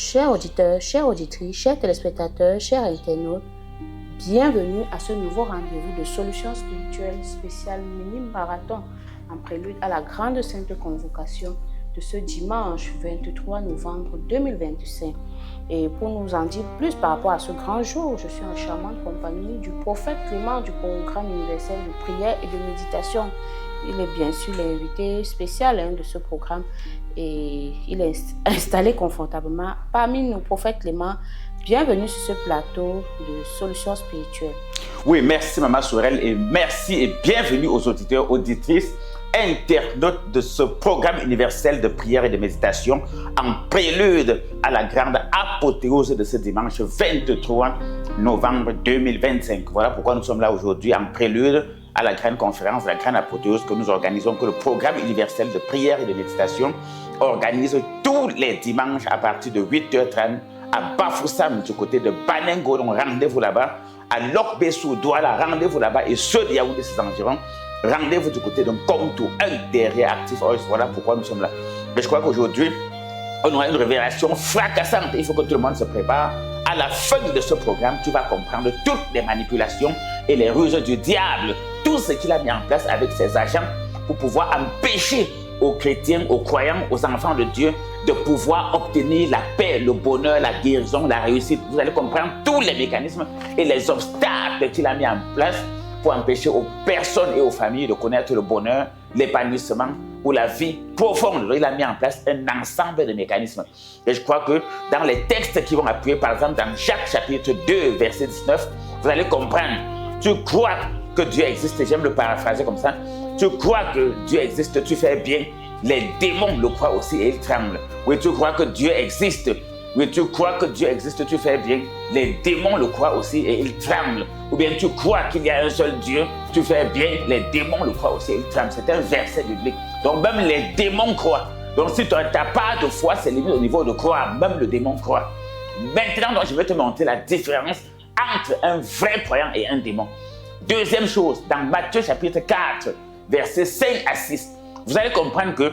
Chers auditeurs, chères auditrices, chers téléspectateurs, chers internautes, bienvenue à ce nouveau rendez-vous de Solutions spirituelles spéciales mini-marathon en prélude à la grande sainte convocation de ce dimanche 23 novembre 2025. Et pour nous en dire plus par rapport à ce grand jour, je suis en charmante compagnie du prophète Clément du programme universel de prière et de méditation. Il est bien sûr l'invité spécial de ce programme et il est installé confortablement parmi nous. Prophète Clément, bienvenue sur ce plateau de Solutions spirituelles. Oui, merci Maman Sorel et merci et bienvenue aux auditeurs, auditrices, internautes de ce programme universel de prière et de méditation en prélude à la grande apothéose de ce dimanche 23 novembre 2025. Voilà pourquoi nous sommes là aujourd'hui en prélude à la grande conférence, la grande apothéose que nous organisons, que le programme universel de prière et de méditation organise tous les dimanches à partir de 8h30 à Bafoussam du côté de Banengo. Donc rendez-vous là-bas. À Lokbessou, Douala, rendez-vous là-bas. Et ceux de Yaoundé, ses environs, rendez-vous du côté de Komtou, un derrière Active Oils. Voilà pourquoi nous sommes là. Mais je crois qu'aujourd'hui, on aura une révélation fracassante. Il faut que tout le monde se prépare. À la fin de ce programme, tu vas comprendre toutes les manipulations et les ruses du diable, tout ce qu'il a mis en place avec ses agents pour pouvoir empêcher aux chrétiens, aux croyants, aux enfants de Dieu de pouvoir obtenir la paix, le bonheur, la guérison, la réussite. Vous allez comprendre tous les mécanismes et les obstacles qu'il a mis en place pour empêcher aux personnes et aux familles de connaître le bonheur, l'épanouissement ou la vie profonde. Il a mis en place un ensemble de mécanismes. Et je crois que dans les textes qui vont appuyer, par exemple dans Jacques chapitre 2, verset 19, vous allez comprendre. Tu crois que Dieu existe, j'aime le paraphraser comme ça. Tu crois que Dieu existe, tu fais bien. Les démons le croient aussi et ils tremblent. Oui, tu crois que Dieu existe. Oui, tu crois que Dieu existe, tu fais bien. Les démons le croient aussi et ils tremblent. Ou bien tu crois qu'il y a un seul Dieu, tu fais bien. Les démons le croient aussi et ils tremblent. C'est un verset biblique. Donc même les démons croient. Donc si tu n'as pas de foi, c'est limite au niveau de croire. Même le démon croit. Maintenant, donc, je vais te montrer la différence entre un vrai croyant et un démon. Deuxième chose, dans Matthieu chapitre 4, versets 5 à 6, vous allez comprendre que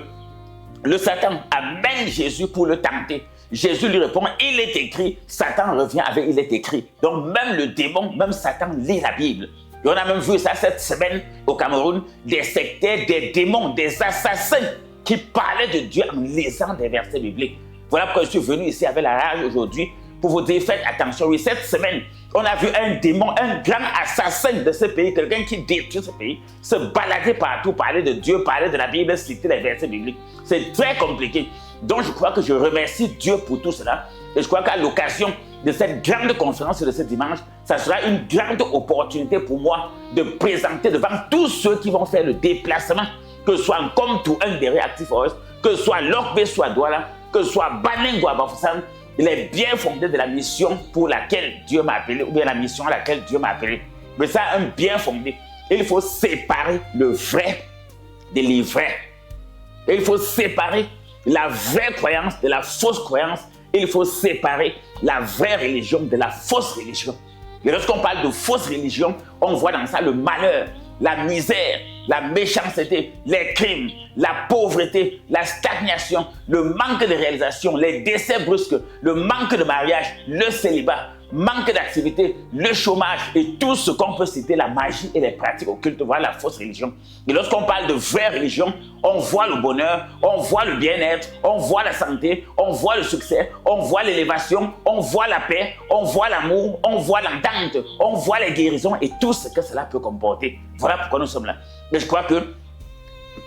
le Satan amène Jésus pour le tenter. Jésus lui répond, il est écrit, Satan revient avec il est écrit. Donc même le démon, même Satan lit la Bible. Et on a même vu ça cette semaine au Cameroun, des sectaires, des démons, des assassins qui parlaient de Dieu en lisant des versets bibliques. Voilà pourquoi je suis venu ici avec la rage aujourd'hui pour vous dire, faites attention. Oui, cette semaine, on a vu un démon, un grand assassin de ce pays, quelqu'un qui détruit ce pays, se balader partout, parler de Dieu, parler de la Bible, citer les versets bibliques. C'est très compliqué. Donc je crois que je remercie Dieu pour tout cela. Et je crois qu'à l'occasion de cette grande conférence de ce dimanche, ça sera une grande opportunité pour moi de présenter devant tous ceux qui vont faire le déplacement, que ce soit en Komtou, un derrière Active Oils, que ce soit Lokbe, soit Douala, que ce soit Banengo à Bafoussam, il est bien fondé de la mission pour laquelle Dieu m'a appelé, ou bien la mission à laquelle Dieu m'a appelé. Mais ça, un bien fondé. Il faut séparer le vrai de l'ivraie. Il faut séparer la vraie croyance de la fausse croyance. Il faut séparer la vraie religion de la fausse religion. Et lorsqu'on parle de fausse religion, on voit dans ça le malheur, la misère, la méchanceté, les crimes, la pauvreté, la stagnation, le manque de réalisation, les décès brusques, le manque de mariage, le célibat, manque d'activité, le chômage et tout ce qu'on peut citer, la magie et les pratiques occultes, voilà la fausse religion. Et lorsqu'on parle de vraie religion, on voit le bonheur, on voit le bien-être, on voit la santé, on voit le succès, on voit l'élévation, on voit la paix, on voit l'amour, on voit l'entente, on voit les guérisons et tout ce que cela peut comporter. Voilà pourquoi nous sommes là. Et je crois que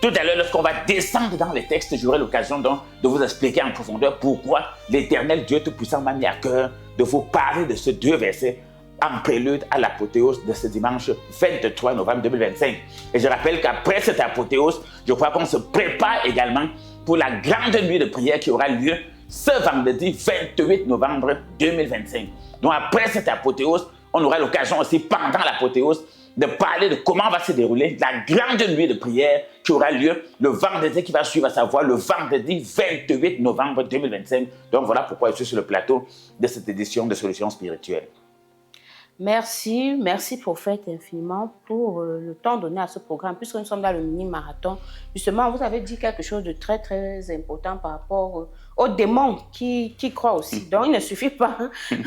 tout à l'heure, lorsqu'on va descendre dans les textes, j'aurai l'occasion donc de vous expliquer en profondeur pourquoi l'Éternel Dieu Tout-Puissant m'a mis à cœur de vous parler de ces deux versets en prélude à l'apothéose de ce dimanche 23 novembre 2025. Et je rappelle qu'après cette apothéose, je crois qu'on se prépare également pour la grande nuit de prière qui aura lieu ce vendredi 28 novembre 2025. Donc après cette apothéose, on aura l'occasion aussi pendant l'apothéose de parler de comment va se dérouler la grande nuit de prière qui aura lieu le vendredi qui va suivre, à savoir le vendredi 28 novembre 2025. Donc voilà pourquoi je suis sur le plateau de cette édition de Solutions spirituelles. Merci prophète infiniment pour le temps donné à ce programme. Puisque nous sommes dans le mini-marathon, justement, vous avez dit quelque chose de très très important par rapport aux démons qui croient aussi. Donc, il ne suffit pas,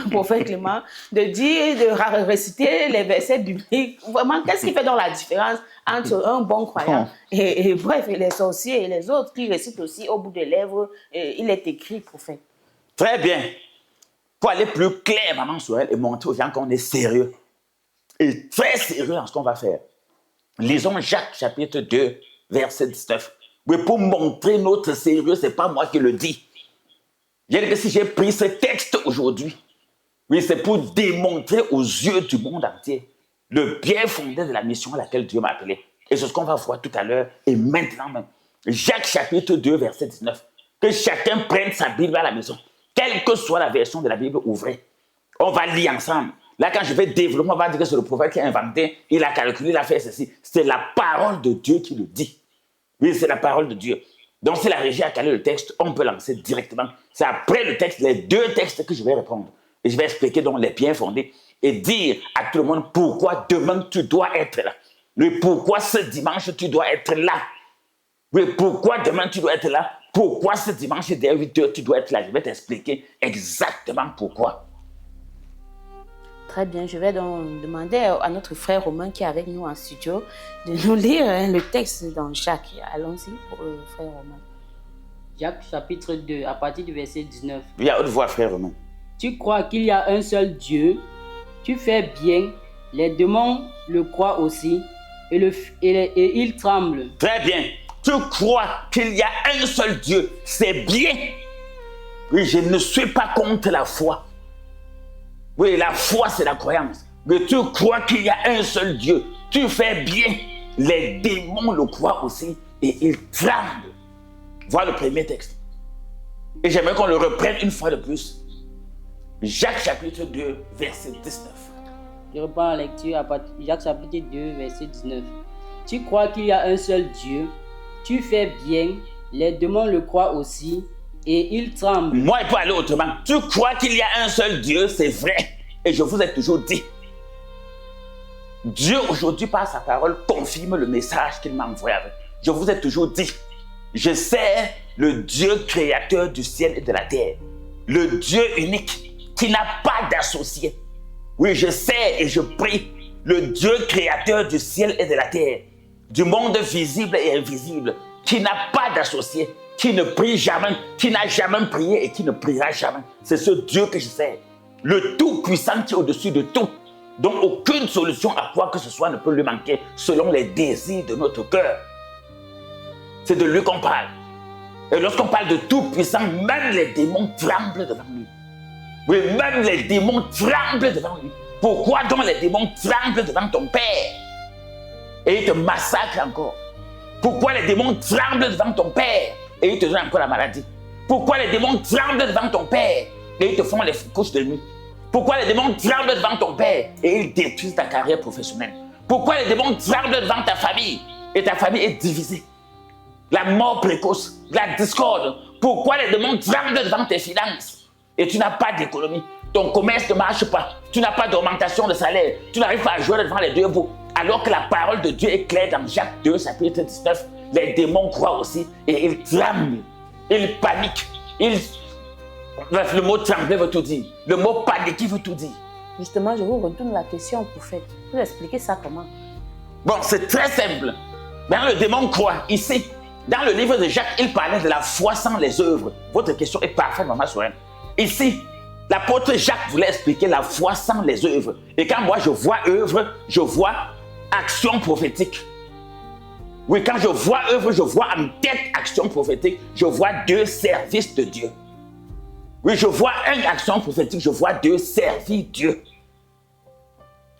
prophète Clément, de réciter les versets bibliques. Vraiment, qu'est-ce qui fait donc la différence entre un bon croyant et bref, et les sorciers et les autres qui récitent aussi au bout des lèvres, il est écrit, prophète. Très bien. Pour aller plus clair, maman Sorel, et montrer aux gens qu'on est sérieux. Et très sérieux dans ce qu'on va faire. Lisons Jacques chapitre 2, verset 19. Mais pour montrer notre sérieux, ce n'est pas moi qui le dis. J'ai dit que si j'ai pris ce texte aujourd'hui, oui, c'est pour démontrer aux yeux du monde entier le bien fondé de la mission à laquelle Dieu m'a appelé. Et c'est ce qu'on va voir tout à l'heure et maintenant même. Jacques chapitre 2, verset 19. Que chacun prenne sa Bible à la maison. Quelle que soit la version de la Bible, ouvrez. On va lire ensemble. Là, quand je vais développer, on va dire que c'est le prophète qui a inventé, il a calculé, il a fait ceci. C'est la parole de Dieu qui le dit. Oui, c'est la parole de Dieu. Donc, si la régie a calé le texte, on peut lancer directement. C'est après le texte, les deux textes que je vais répondre. Et je vais expliquer donc les biens fondés et dire à tout le monde pourquoi demain tu dois être là. Oui, pourquoi ce dimanche tu dois être là. Oui, pourquoi demain tu dois être là. Pourquoi ce dimanche, dès 8 heures, tu dois être là? Je vais t'expliquer exactement pourquoi. Très bien, je vais donc demander à notre frère Romain qui est avec nous en studio de nous lire le texte dans Jacques. Allons-y pour le frère Romain. Jacques chapitre 2, à partir du verset 19. Oui, à haute voix, frère Romain. Tu crois qu'il y a un seul Dieu, tu fais bien, les démons le croient aussi, et ils tremblent. Très bien. Tu crois qu'il y a un seul Dieu, c'est bien. Oui, je ne suis pas contre la foi. Oui, la foi, c'est la croyance. Mais tu crois qu'il y a un seul Dieu, tu fais bien. Les démons le croient aussi et ils tremblent. Voilà le premier texte. Et j'aimerais qu'on le reprenne une fois de plus. Jacques chapitre 2, verset 19. Je reprends la lecture à partir de Jacques chapitre 2, verset 19. Tu crois qu'il y a un seul Dieu, tu fais bien, les démons le croient aussi, et ils tremblent. Moi, il peut aller autrement. Tu crois qu'il y a un seul Dieu, c'est vrai. Et je vous ai toujours dit. Dieu, aujourd'hui, par sa parole, confirme le message qu'il m'a envoyé avec. Je vous ai toujours dit. Je sais le Dieu créateur du ciel et de la terre. Le Dieu unique qui n'a pas d'associé. Oui, je sais et je prie. Le Dieu créateur du ciel et de la terre. Du monde visible et invisible, qui n'a pas d'associé, qui ne prie jamais, qui n'a jamais prié et qui ne priera jamais. C'est ce Dieu que je sais. Le Tout-Puissant qui est au-dessus de tout, dont aucune solution à quoi que ce soit ne peut lui manquer selon les désirs de notre cœur. C'est de lui qu'on parle. Et lorsqu'on parle de Tout-Puissant, même les démons tremblent devant lui. Oui, même les démons tremblent devant lui. Pourquoi donc les démons tremblent devant ton Père? Et ils te massacrent encore. Pourquoi les démons tremblent devant ton Père et ils te donnent encore la maladie? Pourquoi les démons tremblent devant ton Père et ils te font les couches de nuit? Pourquoi les démons tremblent devant ton Père et ils détruisent ta carrière professionnelle? Pourquoi les démons tremblent devant ta famille et ta famille est divisée? La mort précoce, la discorde. Pourquoi les démons tremblent devant tes finances et tu n'as pas d'économie? Ton commerce ne marche pas. Tu n'as pas d'augmentation de salaire. Tu n'arrives pas à jouer devant les deux bouts. Alors que la parole de Dieu est claire dans Jacques 2, chapitre 19. Les démons croient aussi et ils tremblent. Ils paniquent. Bref, le mot trembler veut tout dire. Le mot paniquer veut tout dire. Justement, je vous retourne la question, prophète. Vous expliquez ça comment? Bon, c'est très simple. Maintenant, le démon croit. Ici, dans le livre de Jacques, il parlait de la foi sans les œuvres. Votre question est parfaite, maman Sorel. Ici, l'apôtre Jacques voulait expliquer la foi sans les œuvres. Et quand moi je vois œuvre, je vois action prophétique. Oui, quand je vois œuvre, je vois en tête action prophétique. Je vois deux services de Dieu. Oui, je vois une action prophétique, je vois deux servir Dieu.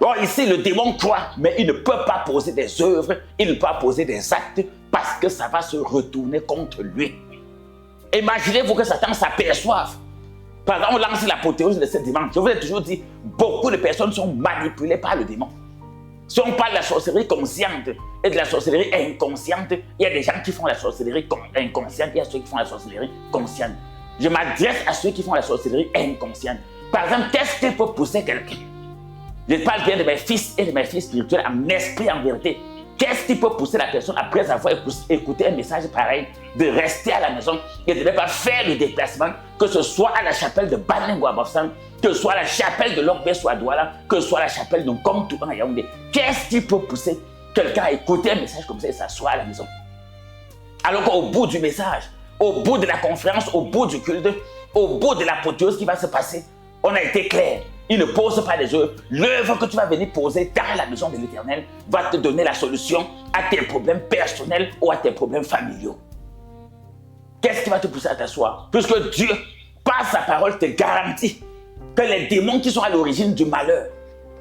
Or ici, le démon croit, mais il ne peut pas poser des œuvres, il ne peut pas poser des actes parce que ça va se retourner contre lui. Imaginez-vous que Satan s'aperçoive. Par exemple, on lance l'apothéose de ce dimanche. Je vous ai toujours dit, beaucoup de personnes sont manipulées par le démon. Si on parle de la sorcellerie consciente et de la sorcellerie inconsciente, il y a des gens qui font la sorcellerie inconsciente, il y a ceux qui font la sorcellerie consciente. Je m'adresse à ceux qui font la sorcellerie inconsciente. Par exemple, qu'est-ce qui peut pousser quelqu'un Je parle bien de mes fils et de mes filles spirituelles en esprit, en vérité. Qu'est-ce qui peut pousser la personne, après avoir écouté un message pareil, de rester à la maison et de ne pas faire le déplacement, que ce soit à la chapelle de Baningo à Bafsan, que ce soit à la chapelle de Lokbeso à Douala, que ce soit à la chapelle de Nkomtou à Yaoundé. Qu'est-ce qui peut pousser quelqu'un à écouter un message comme ça et s'asseoir à la maison? Alors qu'au bout du message, au bout de la conférence, au bout du culte, au bout de l'apothéose qui va se passer, on a été clair. Il ne pose pas les œuvres. L'œuvre que tu vas venir poser dans la maison de l'Éternel va te donner la solution à tes problèmes personnels ou à tes problèmes familiaux. Qu'est-ce qui va te pousser à t'asseoir? Puisque Dieu, par sa parole, te garantit que les démons qui sont à l'origine du malheur,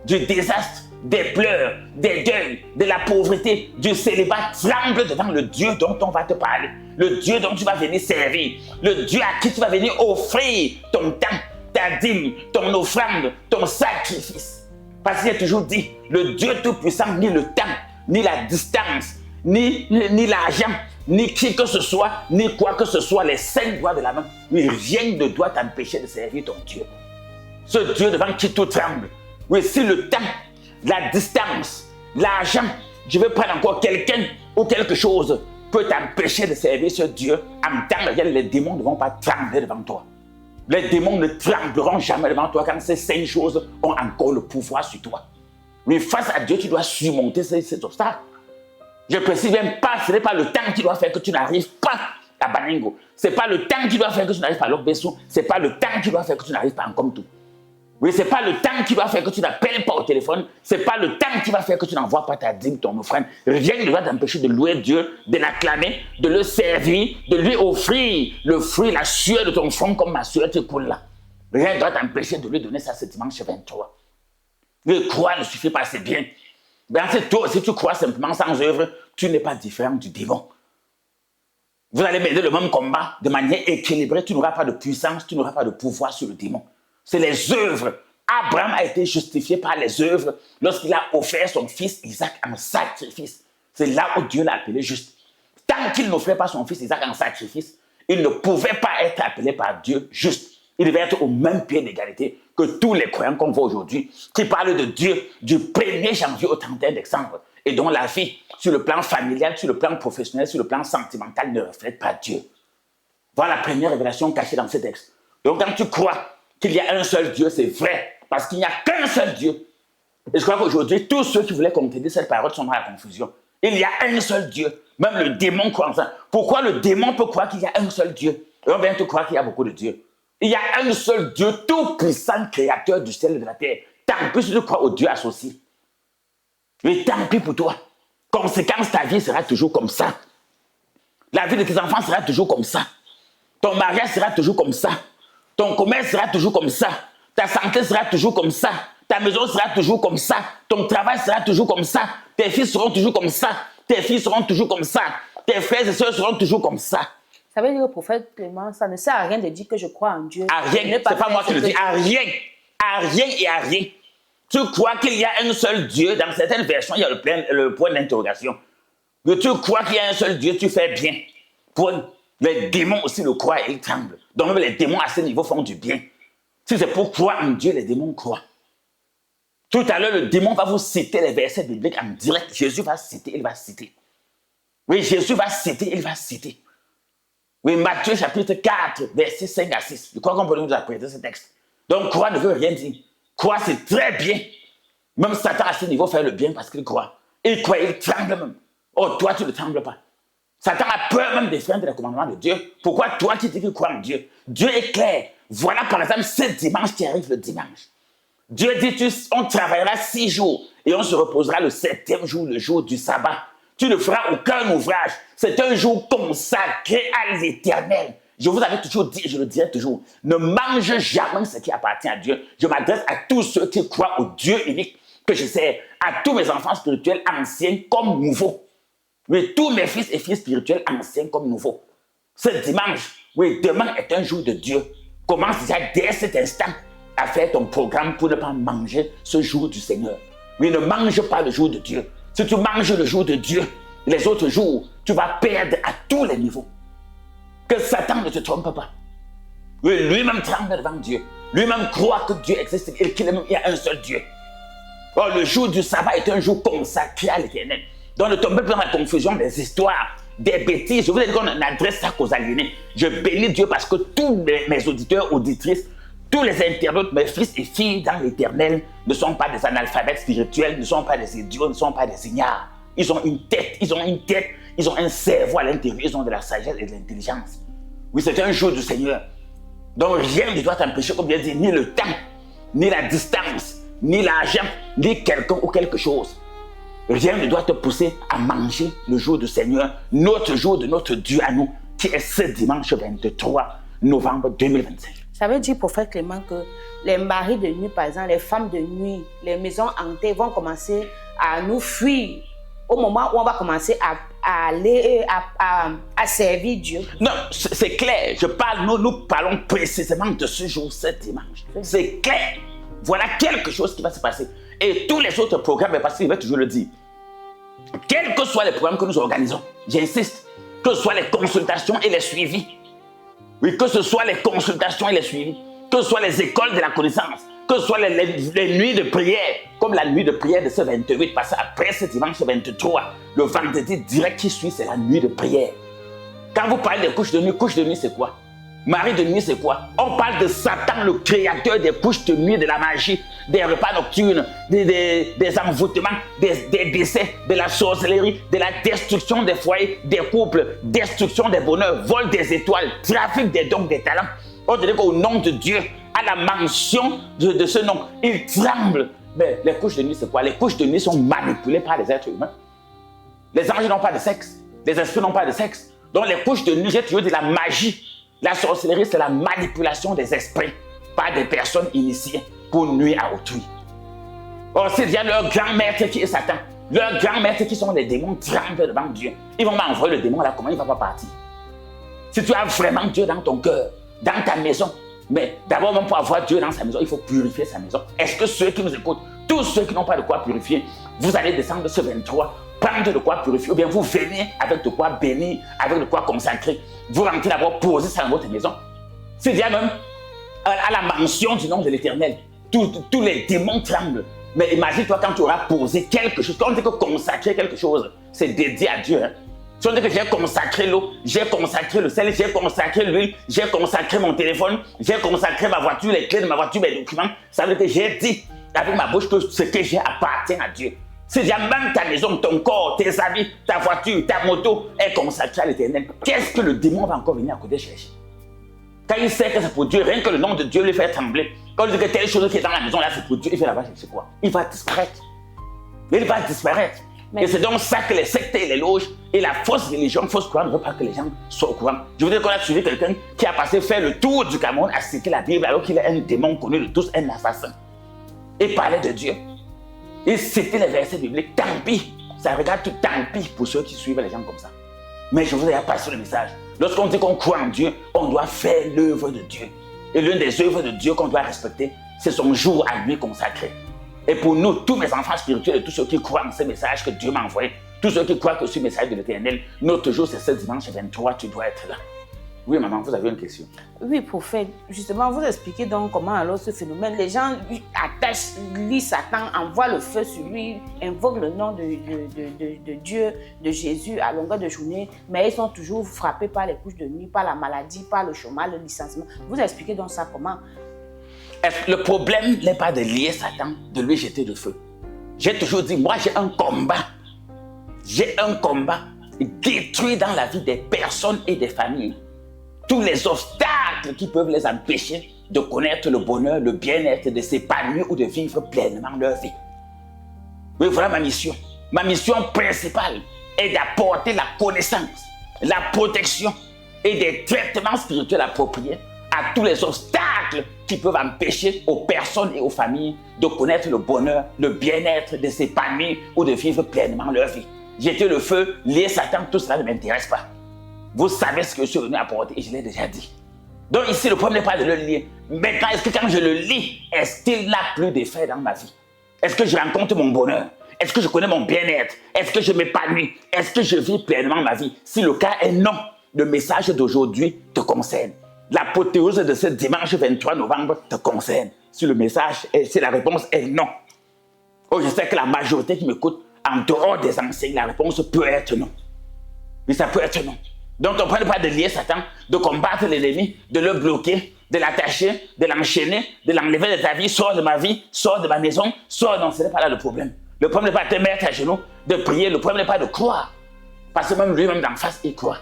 du désastre, des pleurs, des deuils, de la pauvreté, du célibat, tremblent devant le Dieu dont on va te parler, le Dieu dont tu vas venir servir, le Dieu à qui tu vas venir offrir ton temps, ta dîme, ton offrande, ton sacrifice. Parce qu'il a toujours dit, le Dieu Tout-Puissant, ni le temps, ni la distance, ni l'argent, ni qui que ce soit, ni quoi que ce soit, les 5 doigts de la main, mais rien ne doit t'empêcher de servir ton Dieu. Ce Dieu devant qui tout tremble. Oui, si le temps, la distance, l'argent, je veux prendre encore quelqu'un ou quelque chose, peut t'empêcher de servir ce Dieu, en temps dans lequel les démons ne vont pas trembler devant toi. Les démons ne trembleront jamais devant toi quand ces 5 choses ont encore le pouvoir sur toi. Mais face à Dieu, tu dois surmonter ces obstacles. Je précise même pas, ce n'est pas le temps qui doit faire que tu n'arrives pas à Baningo. Ce n'est pas le temps qui doit faire que tu n'arrives pas à Lokbeso. Ce n'est pas le temps qui doit faire que tu n'arrives pas en Nkomtou. Oui, ce n'est pas le temps qui va faire que tu n'appelles pas au téléphone. Ce n'est pas le temps qui va faire que tu n'envoies pas ta dîme, ton offrande. Rien ne va t'empêcher de louer Dieu, de l'acclamer, de le servir, de lui offrir le fruit, la sueur de ton front comme ma sueur te coule là. Rien ne doit t'empêcher de lui donner ça ce dimanche 23. Le croire ne suffit pas, c'est bien. Mais toi, si tu crois simplement sans œuvre, tu n'es pas différent du démon. Vous allez mener le même combat de manière équilibrée. Tu n'auras pas de puissance, tu n'auras pas de pouvoir sur le démon. C'est les œuvres. Abraham a été justifié par les œuvres lorsqu'il a offert son fils Isaac en sacrifice. C'est là où Dieu l'a appelé juste. Tant qu'il n'offrait pas son fils Isaac en sacrifice, il ne pouvait pas être appelé par Dieu juste. Il devait être au même pied d'égalité que tous les croyants qu'on voit aujourd'hui, qui parlent de Dieu du 1er janvier au 31 décembre, et dont la vie, sur le plan familial, sur le plan professionnel, sur le plan sentimental, ne reflète pas Dieu. Voilà la première révélation cachée dans ce texte. Donc quand tu crois qu'il y a un seul Dieu, c'est vrai, parce qu'il n'y a qu'un seul Dieu. Et je crois qu'aujourd'hui, tous ceux qui voulaient contredire cette parole sont dans la confusion. Il y a un seul Dieu. Même le démon croit en ça. Pourquoi le démon peut croire qu'il y a un seul Dieu? Et on vient te croire qu'il y a beaucoup de dieux. Il y a un seul Dieu, tout-puissant, créateur du ciel et de la terre. Tant pis si tu crois au Dieu associé. Mais tant pis pour toi. Conséquence, ta vie sera toujours comme ça. La vie de tes enfants sera toujours comme ça. Ton mariage sera toujours comme ça. Ton commerce sera toujours comme ça. Ta santé sera toujours comme ça. Ta maison sera toujours comme ça. Ton travail sera toujours comme ça. Tes fils seront toujours comme ça. Tes filles seront toujours comme ça. Tes frères et sœurs seront toujours comme ça. Ça veut dire, prophète Clément, ça ne sert à rien de dire que je crois en Dieu. À rien, c'est pas moi qui le dis. À rien. À rien et à rien. Tu crois qu'il y a un seul Dieu. Dans certaines versions, il y a le point d'interrogation. Que tu crois qu'il y a un seul Dieu, tu fais bien. Point. Les démons aussi le croient et ils tremblent. Donc même les démons à ce niveau font du bien. Si c'est pour croire en Dieu, les démons croient. Tout à l'heure, le démon va vous citer les versets bibliques en direct. Jésus va citer, il va citer. Oui, Jésus va citer, il va citer. Oui, Matthieu chapitre 4, versets 5 à 6. Je crois qu'on peut nous apprêter ce texte. Donc, croire ne veut rien dire. Croire, c'est très bien. Même Satan à ce niveau fait le bien parce qu'il croit. Il croit, il tremble même. Oh, toi, tu ne trembles pas. Satan a peur même des freins de les commandements de Dieu. Pourquoi toi, tu dis qu'il croit en Dieu? Dieu est clair. Voilà, par exemple, ce dimanche qui arrive le dimanche. Dieu dit, on travaillera 6 jours et on se reposera le 7e jour, le jour du sabbat. Tu ne feras aucun ouvrage. C'est un jour consacré à l'Éternel. Je vous avais toujours dit, et je le dirai toujours, ne mange jamais ce qui appartient à Dieu. Je m'adresse à tous ceux qui croient au Dieu unique que je sers, à tous mes enfants spirituels, anciens comme nouveaux. Oui, tous mes fils et filles spirituels, anciens comme nouveaux. Ce dimanche, oui, demain est un jour de Dieu. Commence déjà dès cet instant à faire ton programme pour ne pas manger ce jour du Seigneur. Oui, ne mange pas le jour de Dieu. Si tu manges le jour de Dieu, les autres jours, tu vas perdre à tous les niveaux. Que Satan ne te trompe pas. Oui, lui-même tremble devant Dieu. Lui-même croit que Dieu existe et qu'il y a un seul Dieu. Or, le jour du sabbat est un jour consacré à l'Éternel. Donc, ne tombez pas dans la confusion des histoires, des bêtises. Je vous ai dit qu'on adresse ça qu'aux aliénés. Je bénis Dieu parce que tous mes auditeurs, auditrices, tous les internautes, mes fils et filles dans l'Éternel ne sont pas des analphabètes spirituels, ne sont pas des idiots, ne sont pas des ignares. Ils ont une tête, ils ont un cerveau à l'intérieur, ils ont de la sagesse et de l'intelligence. Oui, c'est un jour du Seigneur. Donc rien ne doit t'empêcher, comme je l'ai dit, ni le temps, ni la distance, ni l'argent, ni quelqu'un ou quelque chose. Rien ne doit te pousser à manger le jour du Seigneur, notre jour de notre Dieu à nous, qui est ce dimanche 23 novembre 2025. Ça veut dire, prophète Clément, que les maris de nuit, par exemple, les femmes de nuit, les maisons hantées vont commencer à nous fuir au moment où on va commencer à aller à servir Dieu. Non, c'est clair. Nous parlons précisément de ce jour, ce dimanche. C'est clair. Voilà quelque chose qui va se passer. Et tous les autres programmes, parce qu'il va toujours le dire, quels que soient les programmes que nous organisons, j'insiste, que ce soit les consultations et les suivis, oui, que ce soit les consultations et les suivis, que ce soit les écoles de la connaissance, que ce soit les nuits de prière, comme la nuit de prière de ce 28, parce qu'après ce dimanche 23, le vendredi direct qui suit, c'est la nuit de prière. Quand vous parlez des couches de nuit, c'est quoi? Mari de nuit, c'est quoi? On parle de Satan, le créateur des couches de nuit, de la magie, des repas nocturnes, des envoûtements, des décès, de la sorcellerie, de la destruction des foyers, des couples, destruction des bonheurs, vol des étoiles, trafic des dons, des talents. On dirait qu'au nom de Dieu, à la mention de ce nom, il tremble. Mais les couches de nuit, c'est quoi? Les couches de nuit sont manipulées par les êtres humains. Les anges n'ont pas de sexe, les esprits n'ont pas de sexe. Donc les couches de nuit, j'ai toujours dit la magie. La sorcellerie, c'est la manipulation des esprits par des personnes initiées pour nuire à autrui. Or, s'il y a leur grand maître qui est Satan, leurs grands maîtres qui sont les démons tremblent devant Dieu. Ils vont m'envoyer le démon là, comment il ne va pas partir? Si tu as vraiment Dieu dans ton cœur, dans ta maison, mais d'abord, même pour avoir Dieu dans sa maison, il faut purifier sa maison. Est-ce que ceux qui nous écoutent, tous ceux qui n'ont pas de quoi purifier, vous allez descendre ce 23, prendre de quoi purifier, ou bien vous venez avec de quoi bénir, avec de quoi consacrer. Vous rentrez d'abord, posez ça dans votre maison. C'est déjà même à la mention du nom de l'Éternel. Tous les démons tremblent. Mais imagine-toi quand tu auras posé quelque chose. Quand on dit que consacrer quelque chose, c'est dédié à Dieu. Hein? Si on dit que j'ai consacré l'eau, j'ai consacré le sel, j'ai consacré l'huile, j'ai consacré mon téléphone, j'ai consacré ma voiture, les clés de ma voiture, mes documents, ça veut dire que j'ai dit avec ma bouche que ce que j'ai appartient à Dieu. Si même ta maison, ton corps, tes habits, ta voiture, ta moto est consacrée à l'Éternel, qu'est-ce que le démon va encore venir à côté chercher? Quand il sait que c'est pour Dieu, rien que le nom de Dieu lui fait trembler. Quand il dit que telle chose qui est dans la maison, là, c'est pour Dieu, il fait là-bas chercher quoi? Il va disparaître. Il va disparaître. Et c'est donc ça que les sectes et les loges et la fausse religion, fausse croyance ne veut pas que les gens soient au courant. Je veux dire qu'on a suivi quelqu'un qui a passé faire le tour du Cameroun à citer la Bible alors qu'il est un démon connu de tous, un assassin. Et parlait de Dieu. Et c'était les versets bibliques. Tant pis. Ça regarde tout, tant pis pour ceux qui suivent les gens comme ça. Mais je vous ai passé le message. Lorsqu'on dit qu'on croit en Dieu, on doit faire l'œuvre de Dieu. Et l'une des œuvres de Dieu qu'on doit respecter, c'est son jour à lui consacré. Et pour nous, tous mes enfants spirituels et tous ceux qui croient en ce message que Dieu m'a envoyé, tous ceux qui croient que ce message de l'Éternel, notre jour c'est ce dimanche 23, tu dois être là. Oui, maman, vous avez une question? Oui, prophète. Justement, vous expliquez donc comment alors ce phénomène. Les gens lui attachent, lient Satan, envoient le feu sur lui, invoquent le nom de Dieu, de Jésus à longueur de journée, mais ils sont toujours frappés par les couches de nuit, par la maladie, par le chômage, le licenciement. Vous expliquez donc ça comment? Le problème n'est pas de lier Satan, de lui jeter le feu. J'ai toujours dit, moi j'ai un combat. J'ai un combat détruit dans la vie des personnes et des familles. Tous les obstacles qui peuvent les empêcher de connaître le bonheur, le bien-être, de s'épanouir ou de vivre pleinement leur vie. Oui, voilà ma mission. Ma mission principale est d'apporter la connaissance, la protection et des traitements spirituels appropriés à tous les obstacles qui peuvent empêcher aux personnes et aux familles de connaître le bonheur, le bien-être, de s'épanouir ou de vivre pleinement leur vie. Jeter le feu, lier Satan, tout cela ne m'intéresse pas. Vous savez ce que je suis venu apporter et je l'ai déjà dit. Donc ici, le problème n'est pas de le lier. Maintenant, est-ce que quand je le lis, est-ce qu'il n'a plus d'effet dans ma vie? Est-ce que je rencontre mon bonheur? Est-ce que je connais mon bien-être? Est-ce que je m'épanouis? Est-ce que je vis pleinement ma vie? Si le cas est non, le message d'aujourd'hui te concerne. L'apothéose de ce dimanche 23 novembre te concerne. Si le message est, si la réponse est non. Oh, je sais que la majorité qui m'écoute, en dehors des enseignes, la réponse peut être non. Mais ça peut être non. Donc, on ne parle pas de lier Satan, de combattre l'ennemi, de le bloquer, de l'attacher, de l'enchaîner, de l'enlever de ta vie, sors de ma vie, sors de ma maison, sors. Non, ce n'est pas là le problème. Le problème n'est pas de te mettre à genoux, de prier. Le problème n'est pas de croire. Parce que même lui-même d'en face, il croit.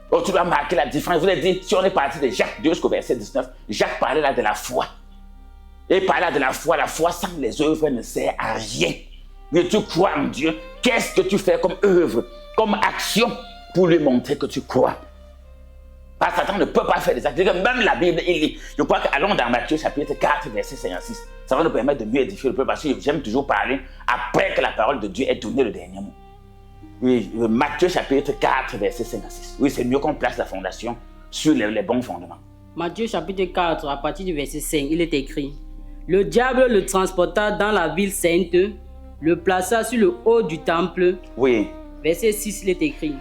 Oh, tu dois marquer la différence. Je vous l'ai dit, si on est parti de Jacques 2 jusqu'au verset 19, Jacques parlait là de la foi. Et parlait là de la foi sans les œuvres ne sert à rien. Mais tu crois en Dieu, qu'est-ce que tu fais comme œuvre, comme action pour lui montrer que tu crois? Parce que Satan ne peut pas faire des actes. Même la Bible, il lit. Je crois qu'allons dans Matthieu chapitre 4, verset 56. Ça va nous permettre de mieux édifier le peuple parce que j'aime toujours parler après que la parole de Dieu ait donné le dernier mot. Oui, Matthieu chapitre 4, verset 56. Oui, c'est mieux qu'on place la fondation sur les bons fondements. Matthieu chapitre 4, à partir du verset 5, il est écrit: Le diable le transporta dans la ville sainte, le plaça sur le haut du temple. Oui. Verset 6, il est écrit: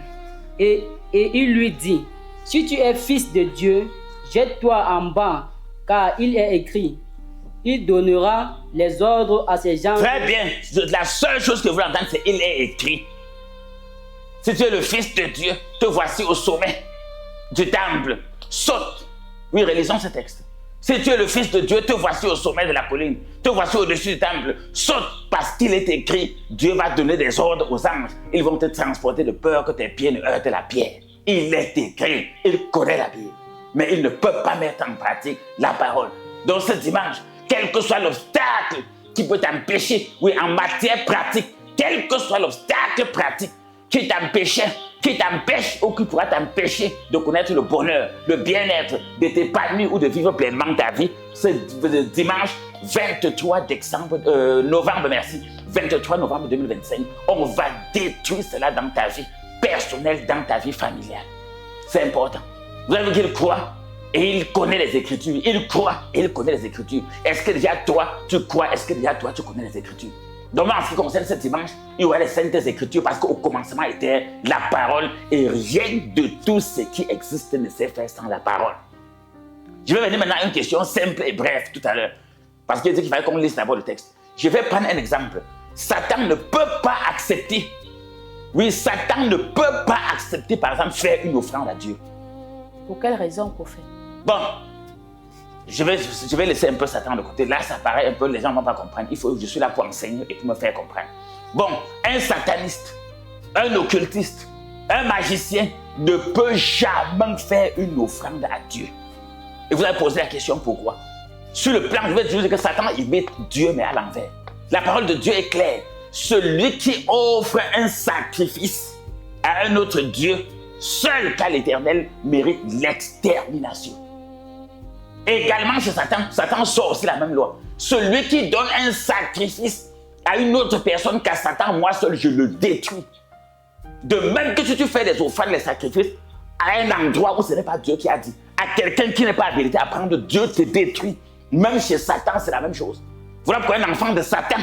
Et il lui dit: Si tu es fils de Dieu, jette-toi en bas, car il est écrit: Il donnera les ordres à ses gens. Très bien. La seule chose que vous entendez, c'est il est écrit. Si tu es le fils de Dieu, te voici au sommet du temple. Saute. Oui, relisons ce texte. Si tu es le fils de Dieu, te voici au sommet de la colline. Te voici au-dessus du temple. Saute parce qu'il est écrit. Dieu va donner des ordres aux anges. Ils vont te transporter de peur que tes pieds ne heurtent la pierre. Il est écrit. Il connaît la Bible. Mais il ne peut pas mettre en pratique la parole. Donc ce dimanche, quel que soit l'obstacle qui peut t'empêcher, oui, en matière pratique, quel que soit l'obstacle pratique qui t'empêche ou qui pourra t'empêcher de connaître le bonheur, le bien-être, de t'épanouir ou de vivre pleinement ta vie, ce dimanche 23 novembre 2025, on va détruire cela dans ta vie personnelle, dans ta vie familiale. C'est important. Vous avez dit qu'il croit et il connaît les Écritures. Il croit et il connaît les Écritures. Est-ce que déjà toi, tu crois? Est-ce que déjà toi, tu connais les Écritures? Donc, en ce qui concerne ce dimanche, il y aura les Saintes Écritures parce qu'au commencement était la parole et rien de tout ce qui existe ne s'est fait sans la parole. Je vais venir maintenant à une question simple et brève tout à l'heure parce qu'il dit qu'il fallait qu'on lise d'abord le texte. Je vais prendre un exemple. Satan ne peut pas accepter, oui, Satan ne peut pas accepter, par exemple, faire une offrande à Dieu. Pour quelle raison, prophète? Bon, je vais laisser un peu Satan de côté. Là, ça paraît un peu, les gens ne vont pas comprendre. Je suis là pour enseigner et pour me faire comprendre. Bon, un sataniste, un occultiste, un magicien ne peut jamais faire une offrande à Dieu. Et vous allez poser la question pourquoi? Sur le plan, je vais dire que Satan imite Dieu, mais à l'envers. La parole de Dieu est claire. Celui qui offre un sacrifice à un autre Dieu, seul qu'à l'Éternel, mérite l'extermination. Également chez Satan, Satan sort aussi la même loi. Celui qui donne un sacrifice à une autre personne qu'à Satan, moi seul, je le détruis. De même que si tu fais des offrandes, les sacrifices, à un endroit où ce n'est pas Dieu qui a dit, à quelqu'un qui n'est pas habilité à prendre, Dieu te détruit. Même chez Satan, c'est la même chose. Voilà pourquoi un enfant de Satan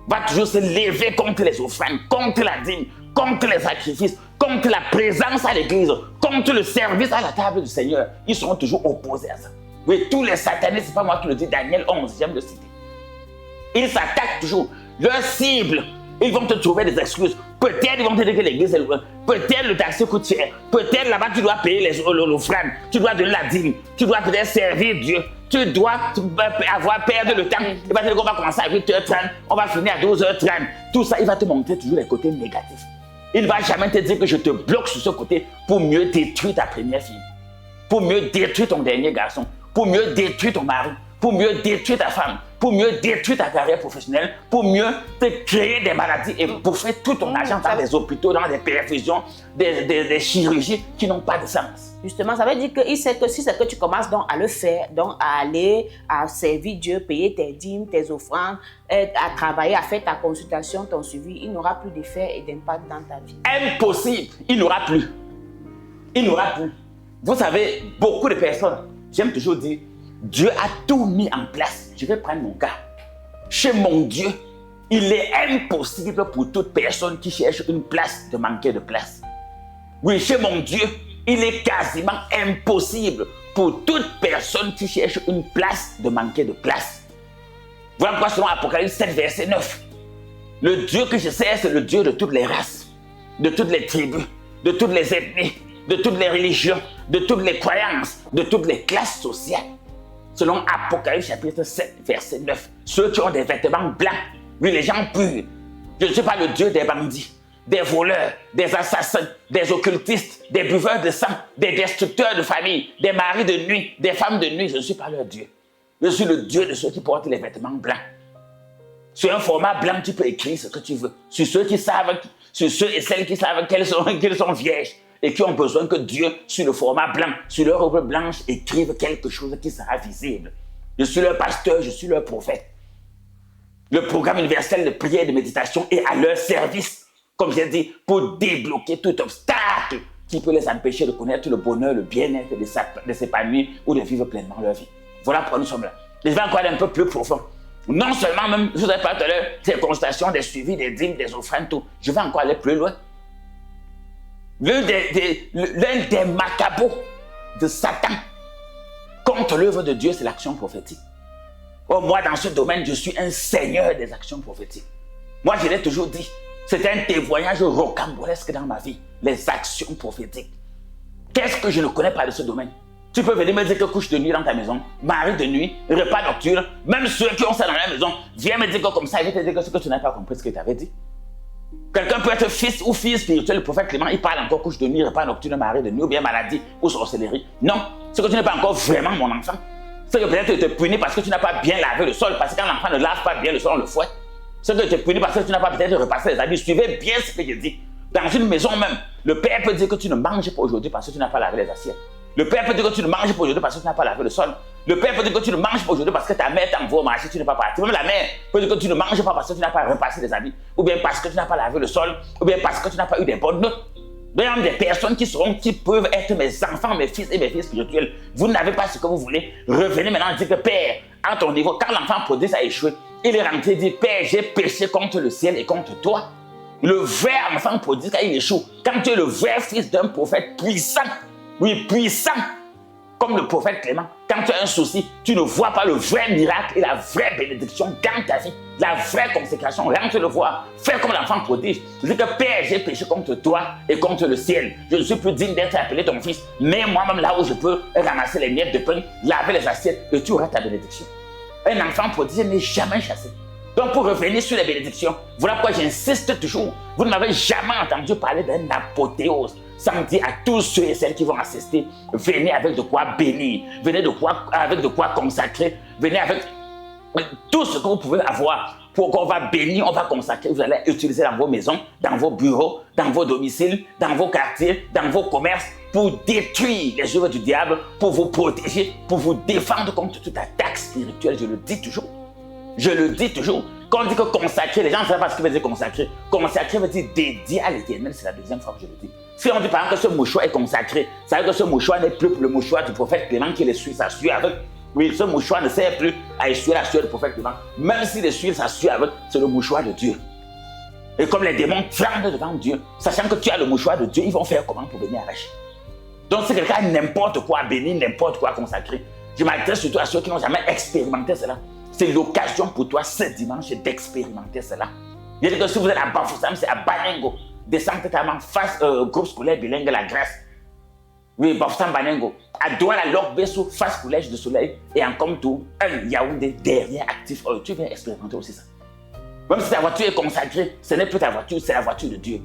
va toujours se lever contre les offrandes, contre la dîme, contre les sacrifices, contre la présence à l'église, contre le service à la table du Seigneur. Ils seront toujours opposés à ça. Oui, tous les satanistes, c'est pas moi qui le dis, Daniel 11, j'aime le citer. Ils s'attaquent toujours. Leur cible, ils vont te trouver des excuses. Peut-être ils vont te dire que l'église est loin. Peut-être le taxi coûte cher. Peut-être là-bas tu dois payer l'offrande. Tu dois donner la dîme. Tu dois peut-être servir Dieu. Tu dois avoir perdu le temps. Il va te dire qu'on va commencer à 8h30. On va finir à 12h30. Tout ça, il va te montrer toujours les côtés négatifs. Il ne va jamais te dire que je te bloque sur ce côté pour mieux détruire ta première fille. Pour mieux détruire ton dernier garçon. Pour mieux détruire ton mari. Pour mieux détruire ta femme. Pour mieux détruire ta carrière professionnelle. Pour mieux te créer des maladies et pour faire tout ton argent dans des hôpitaux, dans des perfusions, des chirurgies qui n'ont pas de sens. Justement, ça veut dire qu'il sait que si c'est que tu commences donc à le faire, donc à aller, à servir Dieu, payer tes dîmes, tes offrandes, à travailler, à faire ta consultation, ton suivi, il n'aura plus d'effet et d'impact dans ta vie. Impossible, il n'aura plus. Il n'aura plus. Vous savez, beaucoup de personnes, j'aime toujours dire, Dieu a tout mis en place. Je vais prendre mon cas. Chez mon Dieu, il est impossible pour toute personne qui cherche une place de manquer de place. Oui, chez mon Dieu, il est quasiment impossible pour toute personne qui cherche une place de manquer de place. Voilà pourquoi selon Apocalypse 7, verset 9, le Dieu que je sers, c'est le Dieu de toutes les races, de toutes les tribus, de toutes les ethnies, de toutes les religions, de toutes les croyances, de toutes les classes sociales. Selon Apocalypse chapitre 7, verset 9, ceux qui ont des vêtements blancs, oui, les gens purs. Je ne suis pas le Dieu des bandits, des voleurs, des assassins, des occultistes, des buveurs de sang, des destructeurs de famille, des maris de nuit, des femmes de nuit. Je ne suis pas leur Dieu. Je suis le Dieu de ceux qui portent les vêtements blancs. Sur un format blanc, tu peux écrire ce que tu veux. Sur ceux qui savent, sur ceux et celles qui savent qu'elles sont vierges et qui ont besoin que Dieu, sur le format blanc, sur leur robe blanche, écrive quelque chose qui sera visible. Je suis leur pasteur, je suis leur prophète. Le programme universel de prière et de méditation est à leur service, comme j'ai dit, pour débloquer tout obstacle qui peut les empêcher de connaître le bonheur, le bien-être, de s'épanouir ou de vivre pleinement leur vie. Voilà pourquoi nous sommes là. Je vais encore aller un peu plus profond. Non seulement même, je vous ai parlé tout à l'heure, des consultations, des suivis, des dîmes, des offrandes, tout. Je vais encore aller plus loin. L'un des macabots de Satan contre l'œuvre de Dieu, c'est l'action prophétique. Oh, moi, dans ce domaine, je suis un seigneur des actions prophétiques. Moi, je l'ai toujours dit, c'est un témoignage rocambolesque dans ma vie, les actions prophétiques. Qu'est-ce que je ne connais pas de ce domaine? Tu peux venir me dire que couche de nuit dans ta maison, mari de nuit, repas nocturne, même ceux qui ont ça dans la maison, viens me dire que comme ça, il va te dire que ce que tu n'as pas compris ce que tu avais dit. Quelqu'un peut être fils ou fille spirituelle, le prophète Clément, il parle encore couche de nuit, repas nocturne, mari de nuit, ou bien maladie, ou sorcellerie. Non, c'est que tu n'es pas encore vraiment mon enfant. C'est que peut-être tu te punis parce que tu n'as pas bien lavé le sol, parce que quand l'enfant ne lave pas bien le sol, on le fouette. C'est que tu te punis parce que tu n'as pas peut-être repassé les habits. Suivez bien ce que je dis. Dans une maison même, le père peut dire que tu ne manges pas aujourd'hui parce que tu n'as pas lavé les assiettes. Le père peut dire que tu ne manges pas aujourd'hui parce que tu n'as pas lavé le sol. Le père peut dire que tu ne manges pas aujourd'hui parce que ta mère t'envoie au marché, tu n'es pas parti. Même la mère peut dire que tu ne manges pas parce que tu n'as pas repassé les habits. Ou bien parce que tu n'as pas lavé le sol. Ou bien parce que tu n'as pas eu des bonnes notes. Il y a des personnes qui peuvent être mes enfants, mes fils et mes filles spirituels. Vous n'avez pas ce que vous voulez. Revenez maintenant et dites que Père, à ton niveau, quand l'enfant prodigue a échoué, il est rentré et dit, Père, j'ai péché contre le ciel et contre toi. Le vrai enfant prodigue, quand il échoue, quand tu es le vrai fils d'un prophète puissant, oui, puissant, comme le prophète Clément, quand tu as un souci, tu ne vois pas le vrai miracle et la vraie bénédiction dans ta vie, la vraie consécration, rentre le voir, fais comme l'enfant prodige. Je dis que Père, j'ai péché contre toi et contre le ciel. Je ne suis plus digne d'être appelé ton fils, mais moi-même là où je peux ramasser les miettes de pain, laver les assiettes et tu auras ta bénédiction. Un enfant prodige n'est jamais chassé. Donc pour revenir sur les bénédictions, voilà pourquoi j'insiste toujours. Vous ne m'avez jamais entendu parler d'un apothéose. Sans dire à tous ceux et celles qui vont assister, venez avec de quoi bénir, venez avec de quoi consacrer, venez avec tout ce que vous pouvez avoir pour qu'on va bénir, on va consacrer, vous allez utiliser dans vos maisons, dans vos bureaux, dans vos domiciles, dans vos quartiers, dans vos commerces, pour détruire les œuvres du diable, pour vous protéger, pour vous défendre contre toute attaque spirituelle. Je le dis toujours. Je le dis toujours. Quand on dit que consacrer, les gens ne savent pas ce que veut dire consacrer. Consacrer veut dire dédié à l'éternel. C'est la deuxième fois que je le dis. Si on dit par exemple que ce mouchoir est consacré, ça veut dire que ce mouchoir n'est plus le mouchoir du prophète Clément qui l'essuie sa sueur avec. Oui, ce mouchoir ne sert plus à essuyer la sueur du prophète Clément. Même s'il essuie sa sueur avec, c'est le mouchoir de Dieu. Et comme les démons tremblent devant Dieu, sachant que tu as le mouchoir de Dieu, ils vont faire comment pour venir arracher. Donc si quelqu'un a n'importe quoi bénir, n'importe quoi consacrer, je m'adresse surtout à ceux qui n'ont jamais expérimenté cela. C'est l'occasion pour toi ce dimanche d'expérimenter cela. Je dis que si vous êtes à Bafoussam, c'est à Banengo. Descends totalement face au groupe scolaire bilingue La Grâce. Oui, Bafoussam Banengo. À Douala Lok-Bessou, face Collège de Soleil. Et en Komtou, un Yaoundé derrière actif. Oh, tu viens expérimenter aussi ça. Même si ta voiture est consacrée, ce n'est plus ta voiture, c'est la voiture de Dieu.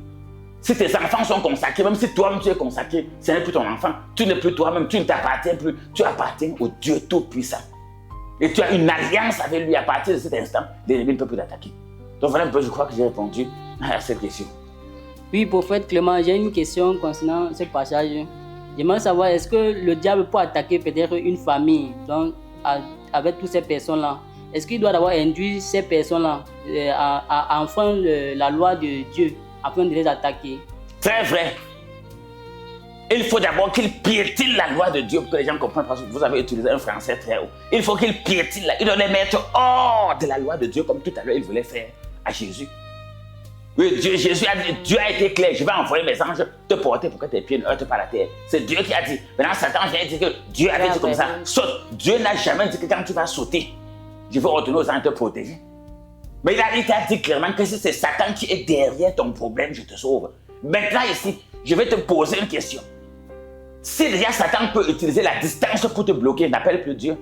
Si tes enfants sont consacrés, même si toi-même tu es consacré, ce n'est plus ton enfant. Tu n'es plus toi-même, tu ne t'appartiens plus. Tu appartiens au Dieu Tout-Puissant. Et tu as une alliance avec lui. À partir de cet instant, l'ennemi ne peut plus t'attaquer. Donc voilà un peu, je crois que j'ai répondu à cette question. Oui, prophète Clément, j'ai une question concernant ce passage. J'aimerais savoir, est-ce que le diable peut attaquer peut-être une famille, donc avec toutes ces personnes-là? Est-ce qu'il doit d'abord induire ces personnes-là à enfreindre la loi de Dieu afin de les attaquer? Très vrai. Il faut d'abord qu'il piétine la loi de Dieu pour que les gens comprennent, parce que vous avez utilisé un français très haut. Il faut qu'il piétine, il doit les mettre hors de la loi de Dieu, comme tout à l'heure il voulait faire à Jésus. Oui, Dieu a été clair, je vais envoyer mes anges te porter pour que tes pieds ne heurtent pas la terre. C'est Dieu qui a dit. Maintenant Satan vient dire que Dieu avait dit comme ça. Saute. Dieu n'a jamais dit que quand tu vas sauter, je veux retourner aux anges te protéger. Mais il t'a dit clairement que si c'est Satan qui est derrière ton problème, je te sauve. Maintenant ici, je vais te poser une question. Si déjà Satan peut utiliser la distance pour te bloquer, n'appelle plus Dieu.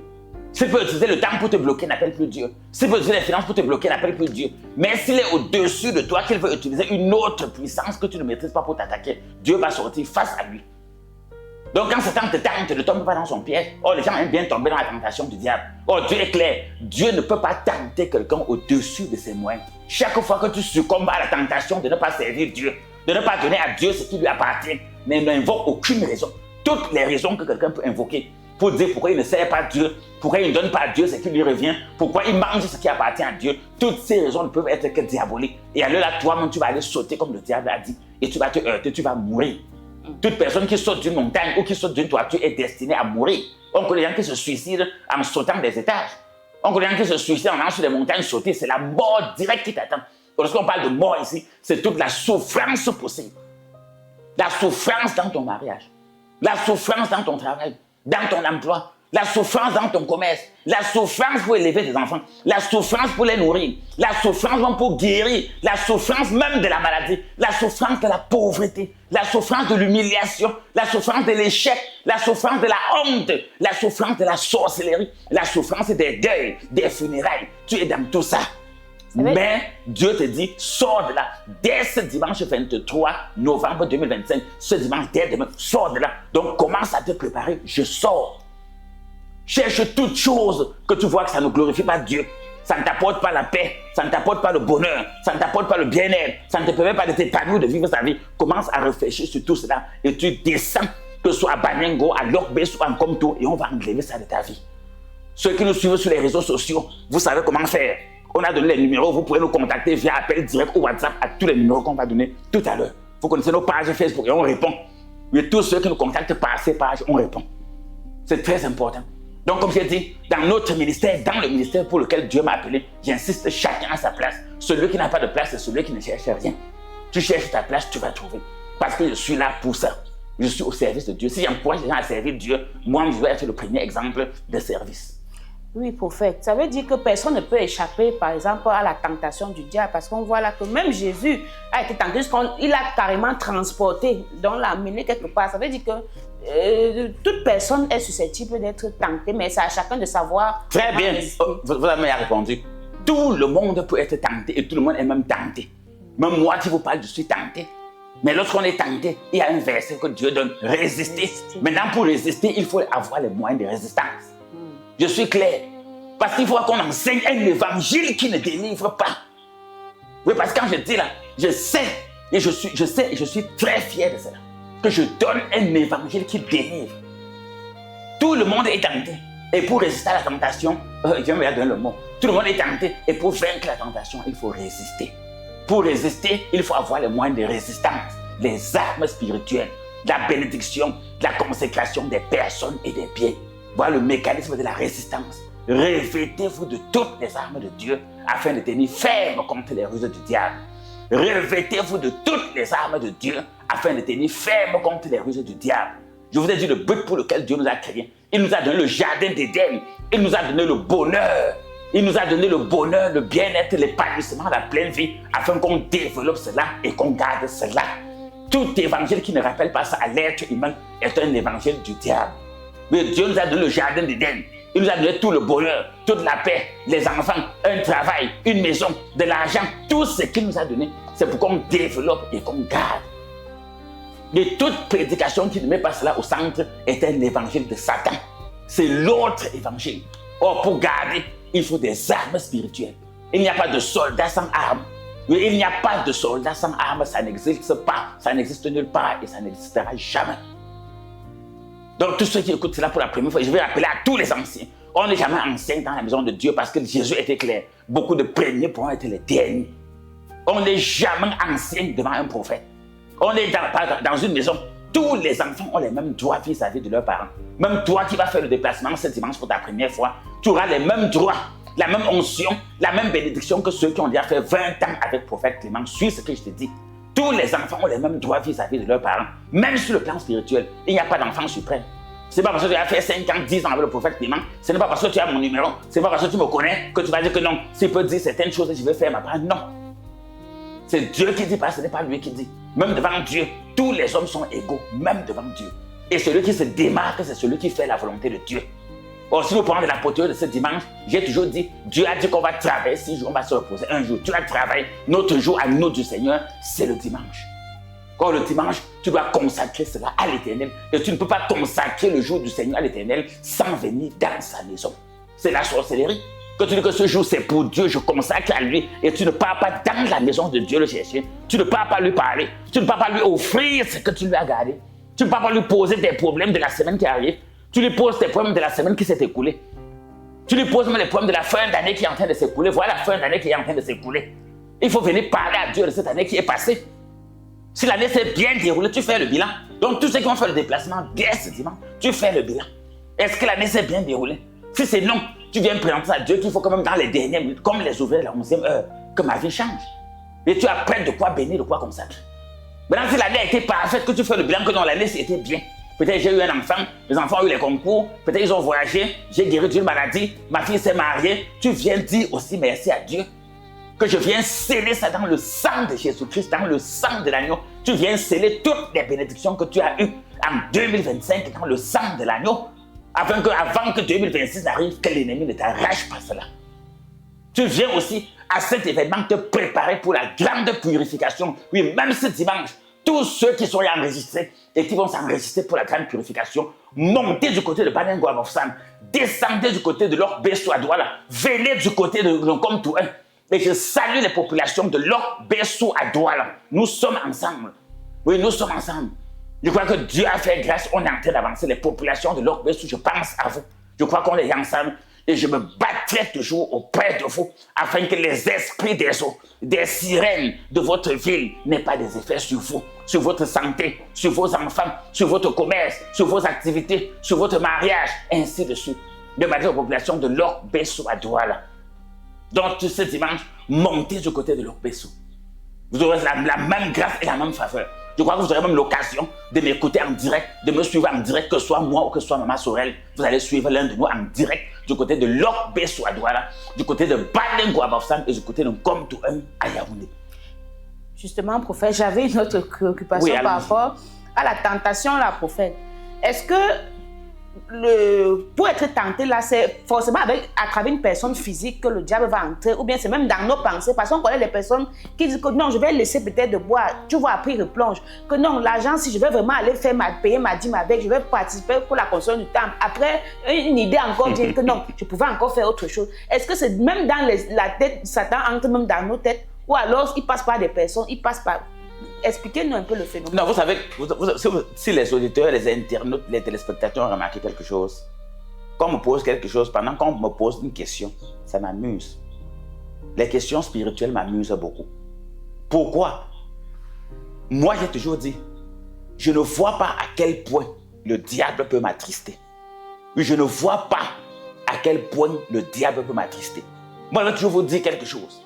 S'il peut utiliser le temps pour te bloquer, n'appelle plus Dieu. S'il peut utiliser les finances pour te bloquer, n'appelle plus Dieu. Mais s'il est au-dessus de toi, qu'il veut utiliser une autre puissance que tu ne maîtrises pas pour t'attaquer, Dieu va sortir face à lui. Donc quand Satan te tente, ne tombe pas dans son piège. Oh, les gens aiment bien tomber dans la tentation du diable. Oh, Dieu est clair. Dieu ne peut pas tenter quelqu'un au-dessus de ses moyens. Chaque fois que tu succombes à la tentation de ne pas servir Dieu, de ne pas donner à Dieu ce qui lui appartient, mais n'invoque aucune raison. Toutes les raisons que quelqu'un peut invoquer pour dire pourquoi il ne sert pas Dieu, pourquoi il ne donne pas à Dieu ce qui lui revient, pourquoi il mange ce qui appartient à Dieu, toutes ces raisons ne peuvent être que diaboliques. Et alors là, toi-même, tu vas aller sauter comme le diable a dit, et tu vas te heurter, tu vas mourir. Toute personne qui saute d'une montagne ou qui saute d'une toiture est destinée à mourir. On connaît les gens qui se suicident en sautant des étages. On connaît les gens qui se suicident en allant sur les montagnes sauter. C'est la mort directe qui t'attend. Lorsqu'on parle de mort ici, c'est toute la souffrance possible. La souffrance dans ton mariage, la souffrance dans ton travail, dans ton emploi, la souffrance dans ton commerce, la souffrance pour élever tes enfants, la souffrance pour les nourrir, la souffrance même pour guérir, la souffrance même de la maladie, la souffrance de la pauvreté, la souffrance de l'humiliation, la souffrance de l'échec, la souffrance de la honte, la souffrance de la sorcellerie, la souffrance des deuils, des funérailles. Tu es dans tout ça. Mais Dieu te dit, sors de là. Dès ce dimanche 23 novembre 2025, ce dimanche, dès demain, sors de là. Donc commence à te préparer, je sors. Cherche toute chose que tu vois que ça ne glorifie pas Dieu. Ça ne t'apporte pas la paix, ça ne t'apporte pas le bonheur, ça ne t'apporte pas le bien-être, ça ne te permet pas de t'épanouir, de vivre sa vie. Commence à réfléchir sur tout cela et tu descends, que ce soit à Banengo, à Lokbé, ou en Komto, et on va enlever ça de ta vie. Ceux qui nous suivent sur les réseaux sociaux, vous savez comment faire. On a donné les numéros, vous pouvez nous contacter via appel direct ou WhatsApp à tous les numéros qu'on va donner tout à l'heure. Vous connaissez nos pages Facebook et on répond. Et tous ceux qui nous contactent par ces pages, on répond. C'est très important. Donc, comme j'ai dit, dans notre ministère, dans le ministère pour lequel Dieu m'a appelé, j'insiste, chacun à sa place. Celui qui n'a pas de place, c'est celui qui ne cherche rien. Tu cherches ta place, tu vas trouver. Parce que je suis là pour ça. Je suis au service de Dieu. Si j'encourage les gens à servir Dieu, moi, je vais être le premier exemple de service. Oui, prophète. Ça veut dire que personne ne peut échapper, par exemple, à la tentation du diable. Parce qu'on voit là que même Jésus a été tenté, il a carrément transporté, donc l'a amené quelque part. Ça veut dire que toute personne est susceptible d'être tentée, mais c'est à chacun de savoir. Très bien. Vous avez répondu. Tout le monde peut être tenté et tout le monde est même tenté. Même moi qui vous parle, je suis tenté. Mais lorsqu'on est tenté, il y a un verset que Dieu donne, résister. Maintenant, pour résister, il faut avoir les moyens de résistance. Je suis clair. Parce qu'il faut qu'on enseigne un évangile qui ne délivre pas. Oui, parce que quand je dis là, je sais, et je suis très fier de cela, que je donne un évangile qui délivre. Tout le monde est tenté. Et pour résister à la tentation, je vais me donner le mot. Tout le monde est tenté. Et pour vaincre la tentation, il faut résister. Pour résister, il faut avoir les moyens de résistance, les armes spirituelles, la bénédiction, la consécration des personnes et des biens. Voilà le mécanisme de la résistance. Revêtez-vous de toutes les armes de Dieu afin de tenir ferme contre les ruses du diable. Revêtez-vous de toutes les armes de Dieu afin de tenir ferme contre les ruses du diable. Je vous ai dit le but pour lequel Dieu nous a créés. Il nous a donné le jardin d'Éden. Il nous a donné le bonheur. Il nous a donné le bonheur, le bien-être, l'épanouissement, la pleine vie afin qu'on développe cela et qu'on garde cela. Tout évangile qui ne rappelle pas ça à l'être humain est un évangile du diable. Mais Dieu nous a donné le jardin d'Éden. Il nous a donné tout le bonheur, toute la paix, les enfants, un travail, une maison, de l'argent. Tout ce qu'il nous a donné, c'est pour qu'on développe et qu'on garde. Et toute prédication qui ne met pas cela au centre est un évangile de Satan. C'est l'autre évangile. Or, pour garder, il faut des armes spirituelles. Il n'y a pas de soldat sans armes. Il n'y a pas de soldat sans armes. Ça n'existe pas. Ça n'existe nulle part et ça n'existera jamais. Donc, tous ceux qui écoutent cela pour la première fois, je vais rappeler à tous les anciens. On n'est jamais ancien dans la maison de Dieu parce que Jésus était clair. Beaucoup de premiers pourront être les derniers. On n'est jamais ancien devant un prophète. On est dans une maison. Tous les enfants ont les mêmes droits vis-à-vis de leurs parents. Même toi qui vas faire le déplacement ce dimanche pour ta première fois, tu auras les mêmes droits, la même onction, la même bénédiction que ceux qui ont déjà fait 20 ans avec le prophète Clément. Suis ce que je te dis. Tous les enfants ont les mêmes droits vis-à-vis de leurs parents. Même sur le plan spirituel, il n'y a pas d'enfant suprême. Ce n'est pas parce que tu as fait 5 ans, 10 ans avec le prophète Clément. Ce n'est pas parce que tu as mon numéro. Ce n'est pas parce que tu me connais que tu vas dire que non. S'il peut dire certaines choses, je vais faire ma part. Non. C'est Dieu qui dit, pas, ce n'est pas lui qui dit. Même devant Dieu, tous les hommes sont égaux, même devant Dieu. Et celui qui se démarque, c'est celui qui fait la volonté de Dieu. Or, si nous prenons de l'apôtre de ce dimanche, j'ai toujours dit, Dieu a dit qu'on va travailler 6 jours, on va se reposer un jour. Tu vas travailler. Notre jour à nous du Seigneur, c'est le dimanche. Quand le dimanche, tu dois consacrer cela à l'Éternel. Et tu ne peux pas consacrer le jour du Seigneur à l'Éternel sans venir dans sa maison. C'est la sorcellerie. Quand tu dis que ce jour c'est pour Dieu, je consacre à lui, et tu ne pars pas dans la maison de Dieu le chercher. Tu ne pars pas lui parler. Tu ne pars pas lui offrir ce que tu lui as gardé. Tu ne pars pas lui poser des problèmes de la semaine qui arrive. Tu lui poses tes problèmes de la semaine qui s'est écoulée. Tu lui poses même les problèmes de la fin d'année qui est en train de s'écouler. Voilà la fin d'année qui est en train de s'écouler. Il faut venir parler à Dieu de cette année qui est passée. Si l'année s'est bien déroulée, tu fais le bilan. Donc, tous ceux qui vont faire le déplacement dès ce dimanche, tu fais le bilan. Est-ce que l'année s'est bien déroulée? Si c'est non, tu viens présenter à Dieu qu'il faut quand même dans les dernières minutes, comme les ouvriers de la 11e heure, que ma vie change. Et tu as près de quoi bénir, de quoi consacrer. Maintenant, si l'année a été parfaite, que tu fais le bilan, que dans l'année c'était bien. Peut-être j'ai eu un enfant, mes enfants ont eu les concours, peut-être ils ont voyagé, j'ai guéri d'une maladie, ma fille s'est mariée. Tu viens dire aussi merci à Dieu. Que je viens sceller ça dans le sang de Jésus-Christ, dans le sang de l'agneau. Tu viens sceller toutes les bénédictions que tu as eues en 2025 dans le sang de l'agneau, afin qu'avant que 2026 n'arrive, que l'ennemi ne t'arrache pas cela. Tu viens aussi à cet événement te préparer pour la grande purification. Oui, même ce dimanche, tous ceux qui sont enregistrés et qui vont s'enregistrer pour la grande purification, montez du côté de Baden-Guavofsan, descendez du côté de Lok Besso à Douala, venez du côté de Nkom Touin. Et je salue les populations de Lok Besso à Douala. Nous sommes ensemble. Oui, nous sommes ensemble. Je crois que Dieu a fait grâce. On est en train d'avancer. Les populations de Lok Besso, je pense à vous. Je crois qu'on est ensemble. Et je me battrai toujours auprès de vous afin que les esprits des eaux, des sirènes de votre ville n'aient pas des effets sur vous, sur votre santé, sur vos enfants, sur votre commerce, sur vos activités, sur votre mariage, ainsi de suite. De manière aux populations de Lok Besso à Douala. Donc, ce dimanche, montez du côté de Lok Besso. Vous aurez la même grâce et la même faveur. Je crois que vous aurez même l'occasion de m'écouter en direct, de me suivre en direct, que ce soit moi ou que ce soit Maman Sorel. Vous allez suivre l'un de nous en direct du côté de Lok Besso à Douala, du côté de Baden-Guavofsan et du côté de Nkom Touin à Yaoundé. Justement, prophète, j'avais une autre préoccupation par rapport à la tentation, là, prophète. Est-ce que pour être tenté, là, c'est forcément à travers une personne physique que le diable va entrer, ou bien c'est même dans nos pensées, parce qu'on connaît les personnes qui disent que non, je vais laisser peut-être de boire, tu vois, après il replonge, que non, l'argent, si je vais vraiment aller payer ma dîme avec, je vais participer pour la construction du temple. Après, une idée encore vient que non, je pouvais encore faire autre chose. Est-ce que c'est même dans la tête, Satan entre même dans nos têtes, ou alors il passe par des personnes, il passe par... Expliquez-nous un peu le phénomène. Non, vous savez, si les auditeurs, les internautes, les téléspectateurs ont remarqué quelque chose, quand on me pose quelque chose, pendant qu'on me pose une question, ça m'amuse. Les questions spirituelles m'amusent beaucoup. Pourquoi? Moi, j'ai toujours dit, je ne vois pas à quel point le diable peut m'attrister. Je ne vois pas à quel point le diable peut m'attrister. Moi, je vais toujours vous dire quelque chose.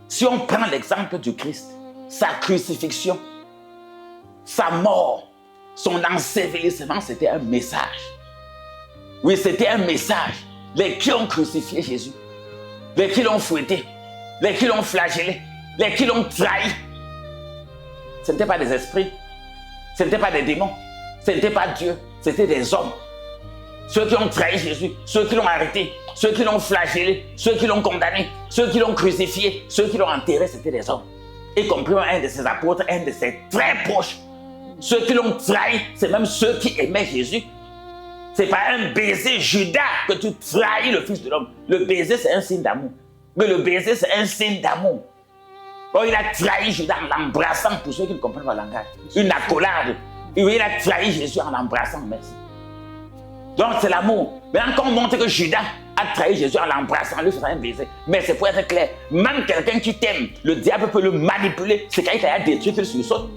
Si on prend l'exemple du Christ, sa crucifixion, sa mort, son ensevelissement, c'était un message. Oui, c'était un message. Les qui ont crucifié Jésus, les qui l'ont fouetté, les qui l'ont flagellé, les qui l'ont trahi. Ce n'étaient pas des esprits, ce n'étaient pas des démons, ce n'était pas Dieu, c'était des hommes. Ceux qui ont trahi Jésus, ceux qui l'ont arrêté, ceux qui l'ont flagellé, ceux qui l'ont condamné, ceux qui l'ont crucifié, ceux qui l'ont enterré, c'était des hommes. Y compris un de ses apôtres, un de ses très proches. Ceux qui l'ont trahi, c'est même ceux qui aimaient Jésus. C'est pas un baiser Judas que tu trahis le Fils de l'homme. Le baiser, c'est un signe d'amour. Mais le baiser, c'est un signe d'amour. Oh, il a trahi Judas en l'embrassant, pour ceux qui ne comprennent pas le langage. Une accolade. Il a trahi Jésus en l'embrassant, merci. Donc c'est l'amour. Maintenant, quand on montre que Judas a trahi Jésus en l'embrassant, lui faisant un baiser. Mais c'est pour être clair, même quelqu'un qui t'aime, le diable peut le manipuler. C'est quand il t'a détruit qu'il sursaute.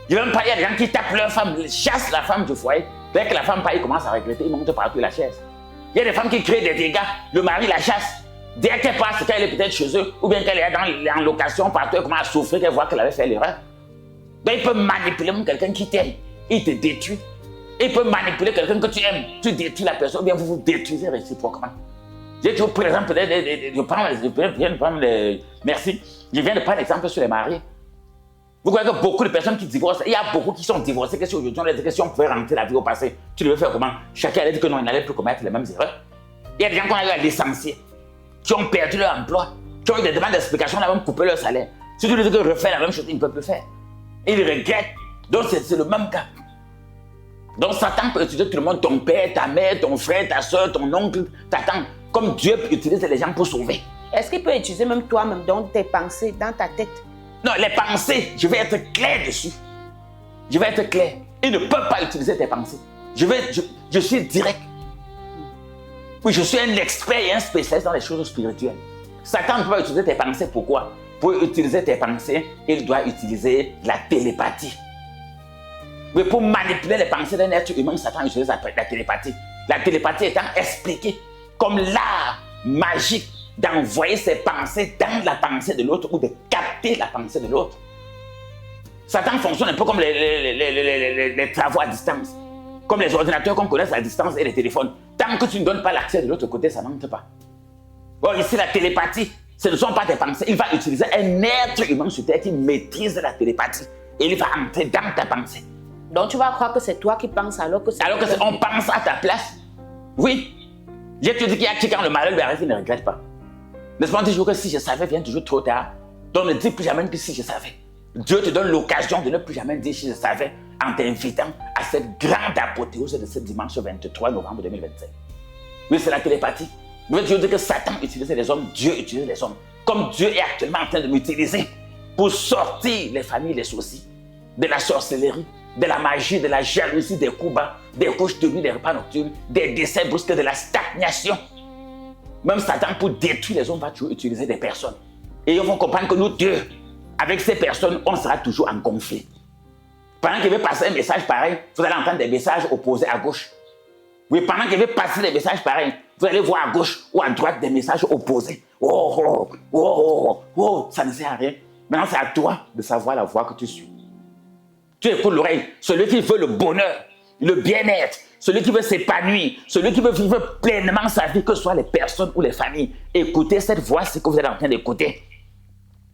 Il y a des gens qui tapent leur femme, chassent la femme du foyer. Dès que la femme paye, il commence à regretter, il monte partout la chaise. Il y a des femmes qui créent des dégâts, le mari la chasse. Dès qu'elle passe, quand elle est peut-être chez eux, ou bien qu'elle est en location partout, elle commence à souffrir, qu'elle voit qu'elle avait fait l'erreur. Donc il peut manipuler même quelqu'un qui t'aime. Il te détruit. Il peut manipuler quelqu'un que tu aimes. Tu détruis la personne, ou bien vous vous détruisez réciproquement. Je viens de prendre l'exemple sur les mariés. Vous voyez que beaucoup de personnes qui divorcent, il y a beaucoup qui sont divorcés, que si aujourd'hui on leur dit que si on pouvait rentrer la vie au passé, tu devais faire comment? Chacun a dit que non, il n'allait plus commettre les mêmes erreurs. Il y a des gens qu'on a eu à licencier, qui ont perdu leur emploi, qui ont eu des demandes d'explication, on a même coupé leur salaire. Si tu lui dis que refaire la même chose, ils ne peuvent plus faire. Ils regrettent. Donc c'est le même cas. Donc Satan peut utiliser tout le monde, ton père, ta mère, ton frère, ta soeur, ton oncle, ta tante, comme Dieu peut utiliser les gens pour sauver. Est-ce qu'il peut utiliser même toi-même dans tes pensées, dans ta tête? Non, les pensées, je vais être clair dessus. Je vais être clair. Il ne peut pas utiliser tes pensées. Je suis direct. Oui, je suis un expert et un spécialiste dans les choses spirituelles. Satan ne peut pas utiliser tes pensées. Pourquoi? Pour utiliser tes pensées, il doit utiliser la télépathie. Mais pour manipuler les pensées d'un être humain, Satan utilise la télépathie. La télépathie étant expliquée comme l'art magique d'envoyer ses pensées dans la pensée de l'autre ou de capter la pensée de l'autre. Satan fonctionne un peu comme les travaux à distance. Comme les ordinateurs qu'on connaît à distance et les téléphones. Tant que tu ne donnes pas l'accès de l'autre côté, ça n'entre pas. Or ici, la télépathie, ce ne sont pas tes pensées. Il va utiliser un être humain sur terre qui maîtrise la télépathie. Et il va entrer dans ta pensée. Donc tu vas croire que c'est toi qui penses alors que c'est... Alors qu'on pense à ta place. Oui. Je te dis qu'il y a qui, quand le malheur lui arrive, il ne regrette pas. N'est-ce pas, on dit toujours que si je savais vient toujours trop tard. Donc ne dis plus jamais que si je savais. Dieu te donne l'occasion de ne plus jamais dire si je savais en t'invitant à cette grande apothéose de ce dimanche 23 novembre 2025. Oui, c'est la télépathie. Je veux dire que Satan utilisait les hommes, Dieu utilisait les hommes. Comme Dieu est actuellement en train de m'utiliser pour sortir les familles, les soucis, de la sorcellerie, de la magie, de la jalousie, des coups bas, des couches de nuit, des repas nocturnes, des décès brusques, de la stagnation. Même Satan, pour détruire les hommes, va toujours utiliser des personnes. Et ils vont comprendre que nous deux, avec ces personnes, on sera toujours en conflit. Pendant qu'il veut passer un message pareil, vous allez entendre des messages opposés à gauche. Oui, pendant qu'il veut passer des messages pareils, vous allez voir à gauche ou à droite des messages opposés. Ça ne sert à rien. Maintenant, c'est à toi de savoir la voie que tu suis. Tu écoutes l'oreille. Celui qui veut le bonheur, le bien-être, celui qui veut s'épanouir, celui qui veut vivre pleinement sa vie, que ce soit les personnes ou les familles. Écoutez cette voix, c'est que vous êtes en train d'écouter.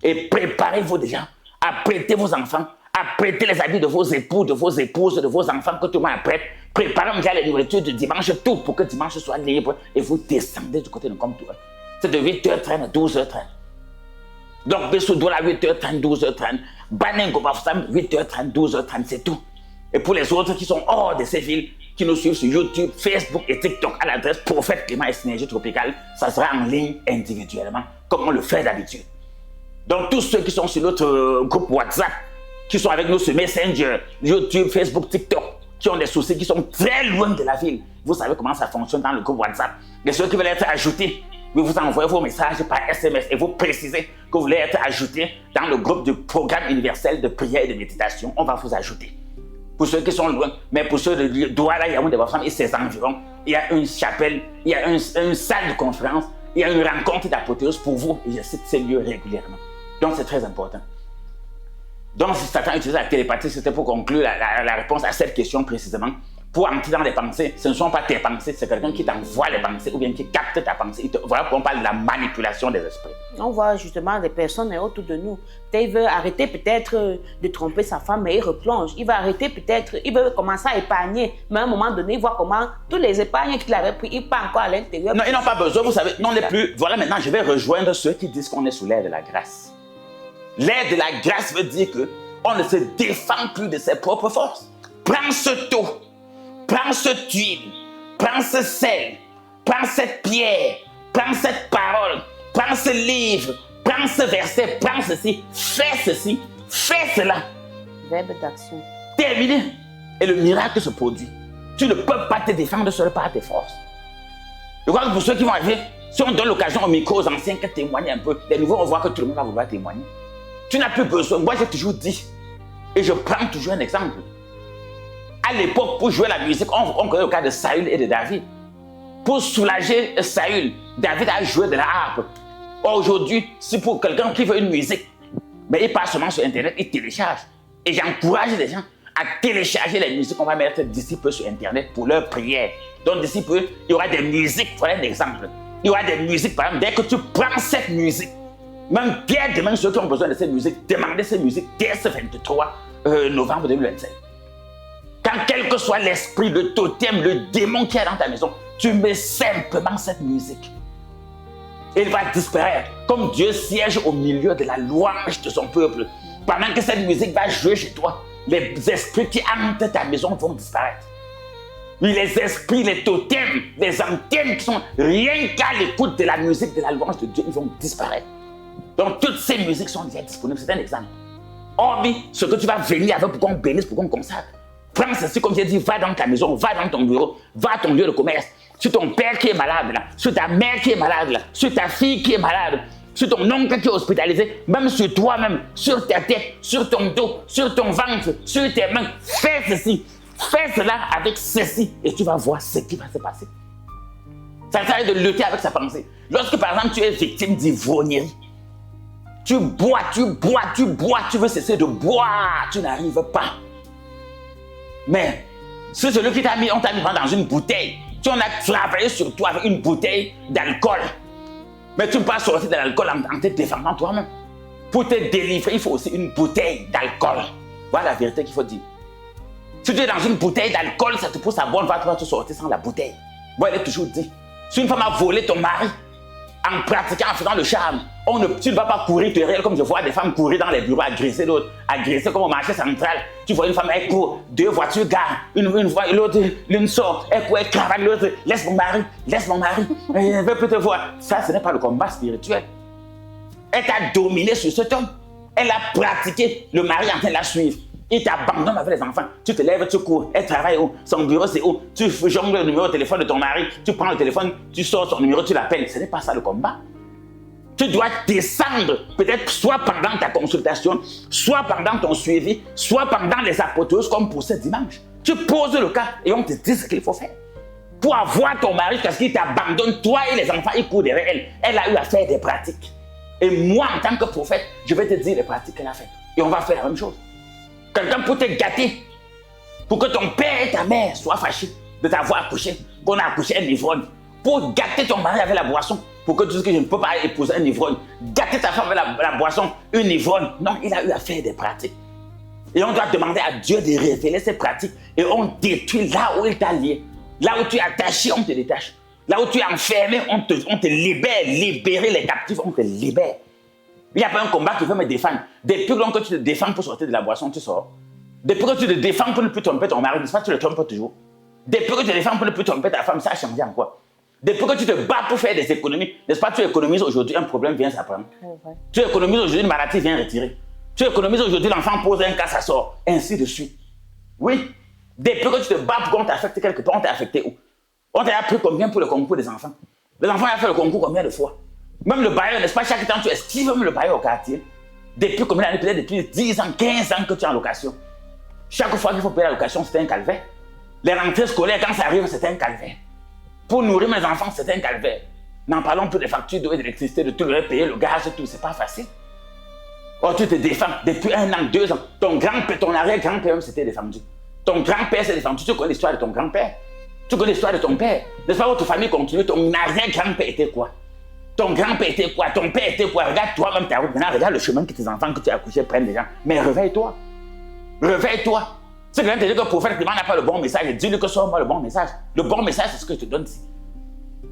Et préparez-vous déjà à prêter vos enfants, à prêter les habits de vos époux, de vos épouses, de vos enfants, que tout le monde apprête. Préparez déjà les nourritures de dimanche, tout pour que dimanche soit libre et vous descendez du côté de Comtour. C'est de 8h30 à 12h30. Donc, Bessoudoula, 8h30, 12h30. Banengo, Bafsam, 8h30, 12h30, c'est tout. Et pour les autres qui sont hors de ces villes, qui nous suivent sur YouTube, Facebook et TikTok à l'adresse Prophète Clément et Synergie Tropicale, ça sera en ligne individuellement, comme on le fait d'habitude. Donc, tous ceux qui sont sur notre groupe WhatsApp, qui sont avec nous sur Messenger, YouTube, Facebook, TikTok, qui ont des soucis, qui sont très loin de la ville, vous savez comment ça fonctionne dans le groupe WhatsApp. Et ceux qui veulent être ajoutés, vous envoyez vos messages par SMS et vous précisez que vous voulez être ajouté dans le groupe du programme universel de prière et de méditation. On va vous ajouter. Pour ceux qui sont loin, mais pour ceux de Douala, Yaoundé, et ses environs, il y a une chapelle, il y a une salle de conférence, il y a une rencontre d'apothéose pour vous. Et je cite ces lieux régulièrement. Donc c'est très important. Donc si Satan utilise la télépathie, c'était pour conclure la réponse à cette question précisément. Pour entrer dans les pensées, ce ne sont pas tes pensées, c'est quelqu'un qui t'envoie les pensées ou bien qui capte ta pensée. Voilà pourquoi on parle de la manipulation des esprits. On voit justement des personnes autour de nous. Il veut arrêter peut-être de tromper sa femme, mais il replonge. Il va arrêter peut-être, il veut commencer à épargner. Mais à un moment donné, il voit comment tous les épargnes qu'il avait pris, il part encore à l'intérieur. Non, ils n'ont pas besoin, vous savez, non, on n'est plus. Voilà, maintenant, je vais rejoindre ceux qui disent qu'on est sous l'air de la grâce. L'air de la grâce veut dire qu'on ne se défend plus de ses propres forces. Prends ce taux. Prends cette huile, prends ce sel, prends cette pierre, prends cette parole, prends ce livre, prends ce verset, prends ceci, fais cela. Verbe d'action. Terminé. Et le miracle se produit. Tu ne peux pas te défendre seul par tes forces. Je crois que pour ceux qui vont arriver, si on donne l'occasion au micro aux anciens qui témoignent un peu, les nouveaux, on voit que tout le monde va vouloir témoigner. Tu n'as plus besoin. Moi, j'ai toujours dit, et je prends toujours un exemple. À l'époque, pour jouer la musique, on connaît le cas de Saül et de David. Pour soulager Saül, David a joué de la harpe. Aujourd'hui, si pour quelqu'un qui veut une musique, mais il passe seulement sur Internet, il télécharge. Et j'encourage les gens à télécharger les musiques qu'on va mettre d'ici peu sur Internet pour leur prière. Donc d'ici peu, il y aura des musiques, voilà un exemple. Il y aura des musiques, par exemple, dès que tu prends cette musique, même dès demain, ceux qui ont besoin de cette musique, demandez cette musique dès ce 23 novembre 2025. Quand quel que soit l'esprit, le totem, le démon qui est dans ta maison, tu mets simplement cette musique. Il va disparaître. Comme Dieu siège au milieu de la louange de son peuple. Pendant que cette musique va jouer chez toi, les esprits qui hantent ta maison vont disparaître. Oui, les esprits, les totems, les antennes qui sont rien qu'à l'écoute de la musique, de la louange de Dieu, ils vont disparaître. Donc toutes ces musiques sont déjà disponibles. C'est un exemple. Hormis ce que tu vas venir avec pour qu'on bénisse, pour qu'on consacre. Prends ceci, comme j'ai dit, va dans ta maison, va dans ton bureau, va à ton lieu de commerce. Sur ton père qui est malade, là, sur ta mère qui est malade, là, sur ta fille qui est malade, sur ton oncle qui est hospitalisé, même sur toi-même, sur ta tête, sur ton dos, sur ton ventre, sur tes mains. Fais ceci, fais cela avec ceci et tu vas voir ce qui va se passer. Ça sert de lutter avec sa pensée. Lorsque par exemple tu es victime d'ivrognerie, tu bois, tu veux cesser de boire, tu n'arrives pas. Mais c'est celui qui t'a mis, on t'a mis dans une bouteille. Tu en as travaillé sur toi avec une bouteille d'alcool. Mais tu ne peux pas sortir de l'alcool en te défendant toi-même. Pour te délivrer, il faut aussi une bouteille d'alcool. Voilà la vérité qu'il faut dire. Si tu es dans une bouteille d'alcool, ça te pousse à boire, va te sortir sans la bouteille. Bon, il est toujours dit. Si une femme a volé ton mari, en pratiquant, en faisant le charme, tu ne vas pas courir, tu es réel comme je vois des femmes courir dans les bureaux, agresser l'autre, agresser comme au marché central. Tu vois une femme, elle court, deux voitures garent, une voit, l'autre, l'une sort, elle court, elle cravate l'autre, laisse mon mari, elle ne veut plus te voir. Ça, ce n'est pas le combat spirituel. Elle t'a dominé sur cet homme. Elle a pratiqué, le mari est en train de la suivre. Il t'abandonne avec les enfants. Tu te lèves, tu cours. Elle travaille où? Son bureau, c'est où? Tu jongles le numéro de téléphone de ton mari. Tu prends le téléphone, tu sors son numéro, tu l'appelles. Ce n'est pas ça le combat. Tu dois descendre, peut-être soit pendant ta consultation, soit pendant ton suivi, soit pendant les apôtres, comme pour ce dimanche. Tu poses le cas et on te dit ce qu'il faut faire. Pour avoir ton mari, parce qu'il t'abandonne, toi et les enfants, ils courent derrière elle. Elle a eu à faire des pratiques. Et moi, en tant que prophète, je vais te dire les pratiques qu'elle a faites. Et on va faire la même chose. Quelqu'un pour te gâter, pour que ton père et ta mère soient fâchés de t'avoir accouché, qu'on a accouché un ivrogne, pour gâter ton mari avec la boisson, pour que tu dises que je ne peux pas épouser un ivrogne, gâter ta femme avec la boisson, une ivrogne. Non, il a eu à faire des pratiques. Et on doit demander à Dieu de révéler ces pratiques et on détruit là où il t'a lié. Là où tu es attaché, on te détache. Là où tu es enfermé, on te libère. Libérer les captifs, on te libère. Il n'y a pas un combat qui veut me défendre. Depuis que tu te défends pour sortir de la boisson, tu sors. Depuis que tu te défends pour ne plus tromper ton mari, n'est-ce pas, tu le trompes toujours. Depuis que tu te défends pour ne plus tromper ta femme, ça a changé en quoi? Depuis que tu te bats pour faire des économies, n'est-ce pas, tu économises aujourd'hui, un problème vient s'apprendre. Tu économises aujourd'hui, une maladie vient retirer. Tu économises aujourd'hui, l'enfant pose un cas, ça sort. Ainsi de suite. Oui. Depuis que tu te bats pour qu'on t'affecte quelque part, on t'a affecté où? On t'a appris combien pour le concours des enfants? Les enfants ont fait le concours combien de fois? Même le bailleur, n'est-ce pas, chaque temps tu esquives même le bailleur au quartier. Depuis combien d'années? Peut-être depuis 10 ans, 15 ans que tu es en location. Chaque fois qu'il faut payer la location, c'est un calvaire. Les rentrées scolaires, quand ça arrive, c'est un calvaire. Pour nourrir mes enfants, c'est un calvaire. N'en parlons plus des factures d'eau et d'électricité, de tout le payer, le gaz et tout, c'est pas facile. Oh, tu te défends depuis 1 an, 2 ans. Ton grand-père, ton arrière-grand-père même s'était défendu. Ton grand-père s'est défendu. Tu connais l'histoire de ton grand-père. Tu connais l'histoire de ton père. N'est-ce pas, votre famille continue. Ton arrière-grand-père était quoi? Ton grand-père était quoi? Ton père était quoi? Regarde toi-même ta route. Maintenant, regarde le chemin que tes enfants que tu as accouchés prennent déjà. Mais réveille-toi. Réveille-toi. Si quelqu'un te dit que le prophète Clément n'a pas le bon message, dis-lui que soit moi le bon message. Le bon message, c'est ce que je te donne ici.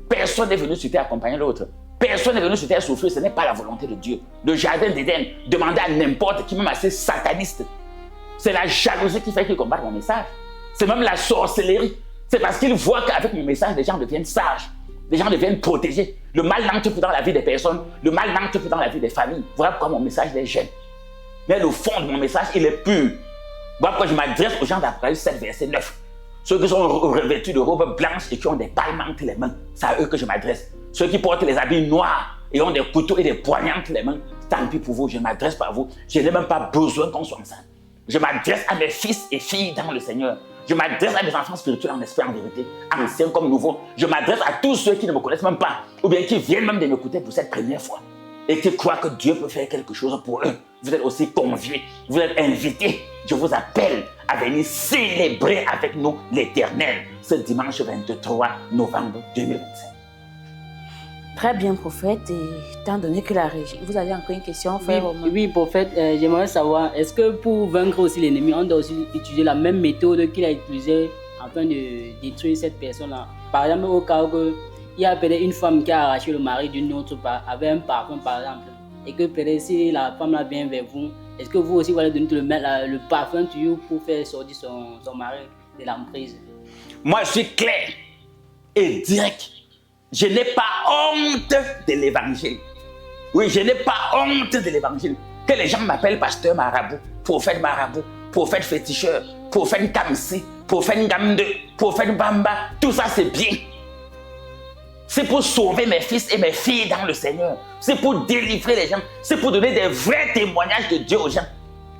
Personne n'est venu sur terre accompagner l'autre. Personne n'est venu sur terre souffrir. Ce n'est pas la volonté de Dieu. Le jardin d'Éden, demandez à n'importe qui, même assez sataniste. C'est la jalousie qui fait qu'il combat mon message. C'est même la sorcellerie. C'est parce qu'il voit qu'avec mon message, les gens deviennent sages. Les gens deviennent protégés. Le mal n'entre plus dans la vie des personnes. Le mal n'entre plus dans la vie des familles. Voilà pourquoi mon message les gêne. Mais le fond de mon message, il est pur. Voilà pourquoi je m'adresse aux gens d'Apocalypse 7, verset 9. Ceux qui sont revêtus de robes blanches et qui ont des palmes entre les mains. C'est à eux que je m'adresse. Ceux qui portent les habits noirs et ont des couteaux et des poignards entre les mains. Tant pis pour vous, je ne m'adresse pas à vous. Je n'ai même pas besoin qu'on soit ensemble. Je m'adresse à mes fils et filles dans le Seigneur. Je m'adresse à mes enfants spirituels en esprit, en vérité, anciens comme nouveaux. Je m'adresse à tous ceux qui ne me connaissent même pas, ou bien qui viennent même de m'écouter pour cette première fois, et qui croient que Dieu peut faire quelque chose pour eux. vous êtes aussi conviés, vous êtes invités. Je vous appelle à venir célébrer avec nous l'Éternel ce dimanche 23 novembre 2025. Très bien, prophète. Et étant donné que la régie... Vous avez encore une question, frère Romain? Oui, prophète, j'aimerais savoir, est-ce que pour vaincre aussi l'ennemi, on doit aussi utiliser la même méthode qu'il a utilisée afin de détruire cette personne-là? Par exemple, au cas où il y a peut-être une femme qui a arraché le mari d'une autre avec un parfum, par exemple, et que peut-être si la femme-là vient vers vous, est-ce que vous aussi vous allez donner le parfum pour faire sortir son mari de l'emprise? Moi, je suis clair et direct. Je n'ai pas honte de l'évangile. Oui, je n'ai pas honte de l'évangile. Que les gens m'appellent pasteur marabout, prophète féticheur, prophète kamsi, prophète gamde, prophète bamba, tout ça c'est bien. C'est pour sauver mes fils et mes filles dans le Seigneur. C'est pour délivrer les gens. C'est pour donner des vrais témoignages de Dieu aux gens.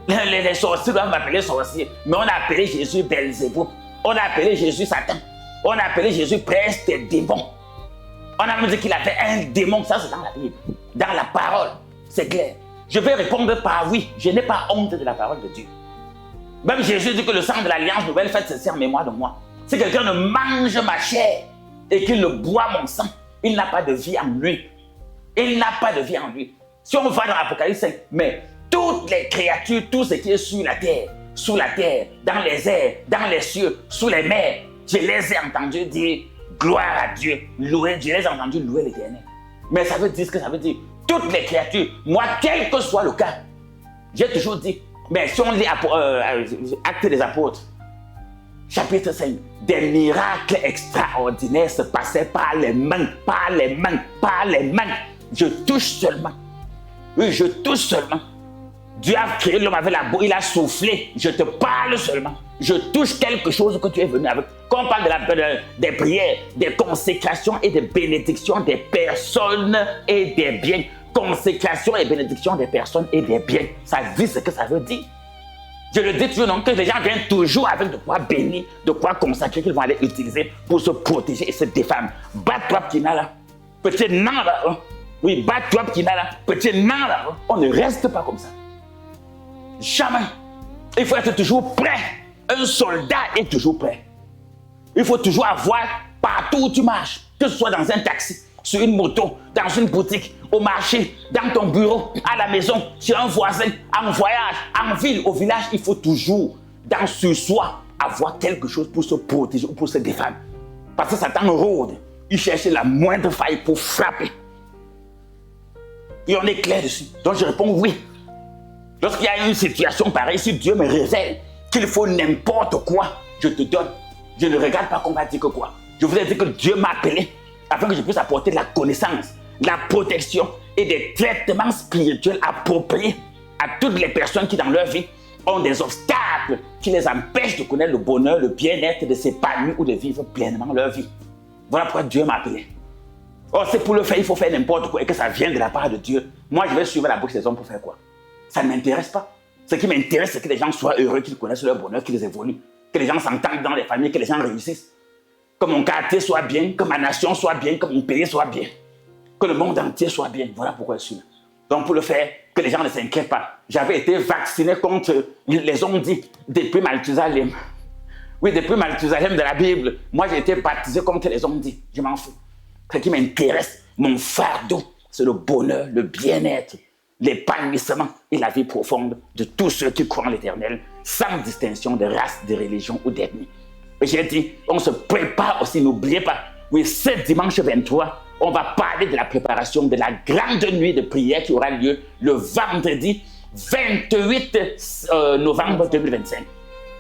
Les sorciers doivent m'appeler sorcier, mais on a appelé Jésus Belzéboub. On a appelé Jésus Satan. On a appelé Jésus prince des démons. On a même dit qu'il a fait un démon, ça c'est dans la Bible, dans la parole, c'est clair. Je vais répondre par oui, je n'ai pas honte de la parole de Dieu. Même Jésus dit que le sang de l'alliance nouvelle fait ceci en mémoire de moi. Si quelqu'un ne mange ma chair et qu'il ne boit mon sang, il n'a pas de vie en lui. Il n'a pas de vie en lui. Si on va dans l'Apocalypse 5, mais toutes les créatures, tout ce qui est sur la terre, dans les airs, dans les cieux, sous les mers, je les ai entendus dire gloire à Dieu, louer Dieu, je les ai entendus louer l'Éternel. Mais ça veut dire ce que ça veut dire. Toutes les créatures, moi, quel que soit le cas, j'ai toujours dit, mais si on lit Actes des Apôtres, chapitre 5, des miracles extraordinaires se passaient par les mains. Je touche seulement. Oui, je touche seulement. Dieu a créé l'homme avec la bouche, il a soufflé. Je te parle seulement. Je touche quelque chose que tu es venu avec. Quand on parle des prières, des consécrations et des bénédictions des personnes et des biens. Consécration et bénédiction des personnes et des biens. Ça dit ce que ça veut dire. Je le dis toujours, non, que les gens viennent toujours avec de quoi bénir, de quoi consacrer qu'ils vont aller utiliser pour se protéger et se défendre. Bat-toi, Kina là. Petit nan là. Hein? Oui, bat-toi, Kina là. Petit nan là. Hein? On ne reste pas comme ça. Jamais. Il faut être toujours prêt. Un soldat est toujours prêt. Il faut toujours avoir partout où tu marches, que ce soit dans un taxi, sur une moto, dans une boutique, au marché, dans ton bureau, à la maison, chez un voisin, en voyage, en ville, au village, il faut toujours, sur soi, avoir quelque chose pour se protéger ou pour se défendre. Parce que Satan rôde, il cherche la moindre faille pour frapper. Et on est clair dessus. Donc je réponds oui. Lorsqu'il y a une situation pareille, si Dieu me révèle qu'il faut n'importe quoi, je te donne. Je ne regarde pas qu'on va dire que quoi. Je vous ai dit que Dieu m'a appelé afin que je puisse apporter de la connaissance, la protection et des traitements spirituels appropriés à toutes les personnes qui dans leur vie ont des obstacles qui les empêchent de connaître le bonheur, le bien-être, de s'épanouir ou de vivre pleinement leur vie. Voilà pourquoi Dieu m'a appelé. Oh, c'est pour le faire, il faut faire n'importe quoi et que ça vienne de la part de Dieu. Moi, je vais suivre la bouche des hommes pour faire quoi? Ça ne m'intéresse pas. Ce qui m'intéresse, c'est que les gens soient heureux, qu'ils connaissent leur bonheur, qu'ils évoluent, que les gens s'entendent dans les familles, que les gens réussissent. Que mon quartier soit bien, que ma nation soit bien, que mon pays soit bien. Que le monde entier soit bien. Voilà pourquoi je suis là. Donc pour le faire, que les gens ne s'inquiètent pas. J'avais été vacciné contre les ondits depuis Malthusalem. Oui, depuis Malthusalem de la Bible. Moi, j'ai été baptisé contre les ondits. Je m'en fous. Ce qui m'intéresse, mon fardeau, c'est le bonheur, le bien-être, l'épanouissement et la vie profonde de tous ceux qui croient en l'Éternel, sans distinction de race, de religion ou d'ethnie. Et j'ai dit, on se prépare aussi, n'oubliez pas. Oui, ce dimanche 23, on va parler de la préparation de la grande nuit de prière qui aura lieu le vendredi 28 novembre 2025.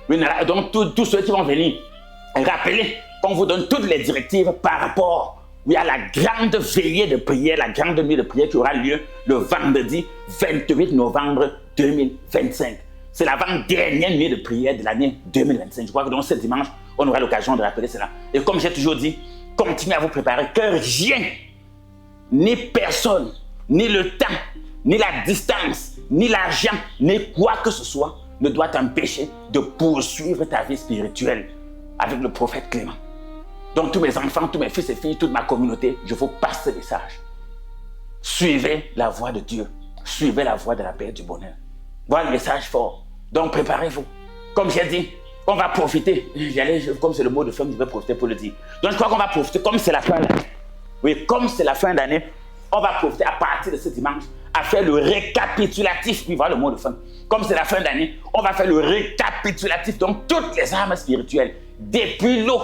Oui, donc tous ceux qui vont venir, rappelez qu'on vous donne toutes les directives par rapport à la grande veillée de prière, la grande nuit de prière qui aura lieu le vendredi 28 novembre 2025. C'est l'avant-dernière nuit de prière de l'année 2025. Je crois que donc ce dimanche, on aura l'occasion de rappeler cela. Et comme j'ai toujours dit, continuez à vous préparer, que rien, ni personne, ni le temps, ni la distance, ni l'argent, ni quoi que ce soit ne doit t'empêcher de poursuivre ta vie spirituelle avec le prophète Clément. Donc tous mes enfants, tous mes fils et filles, toute ma communauté, je vous passe ce message. Suivez la voie de Dieu. Suivez la voie de la paix et du bonheur. Voilà le message fort. Donc préparez-vous. Comme j'ai dit, on va profiter. Comme c'est le mot de fin, je vais profiter pour le dire. Donc je crois qu'on va profiter, comme c'est la fin d'année. Oui, comme c'est la fin d'année, on va profiter à partir de ce dimanche à faire le récapitulatif. Oui, voilà le mot de fin. Comme c'est la fin d'année, on va faire le récapitulatif. Donc toutes les armes spirituelles, depuis l'eau,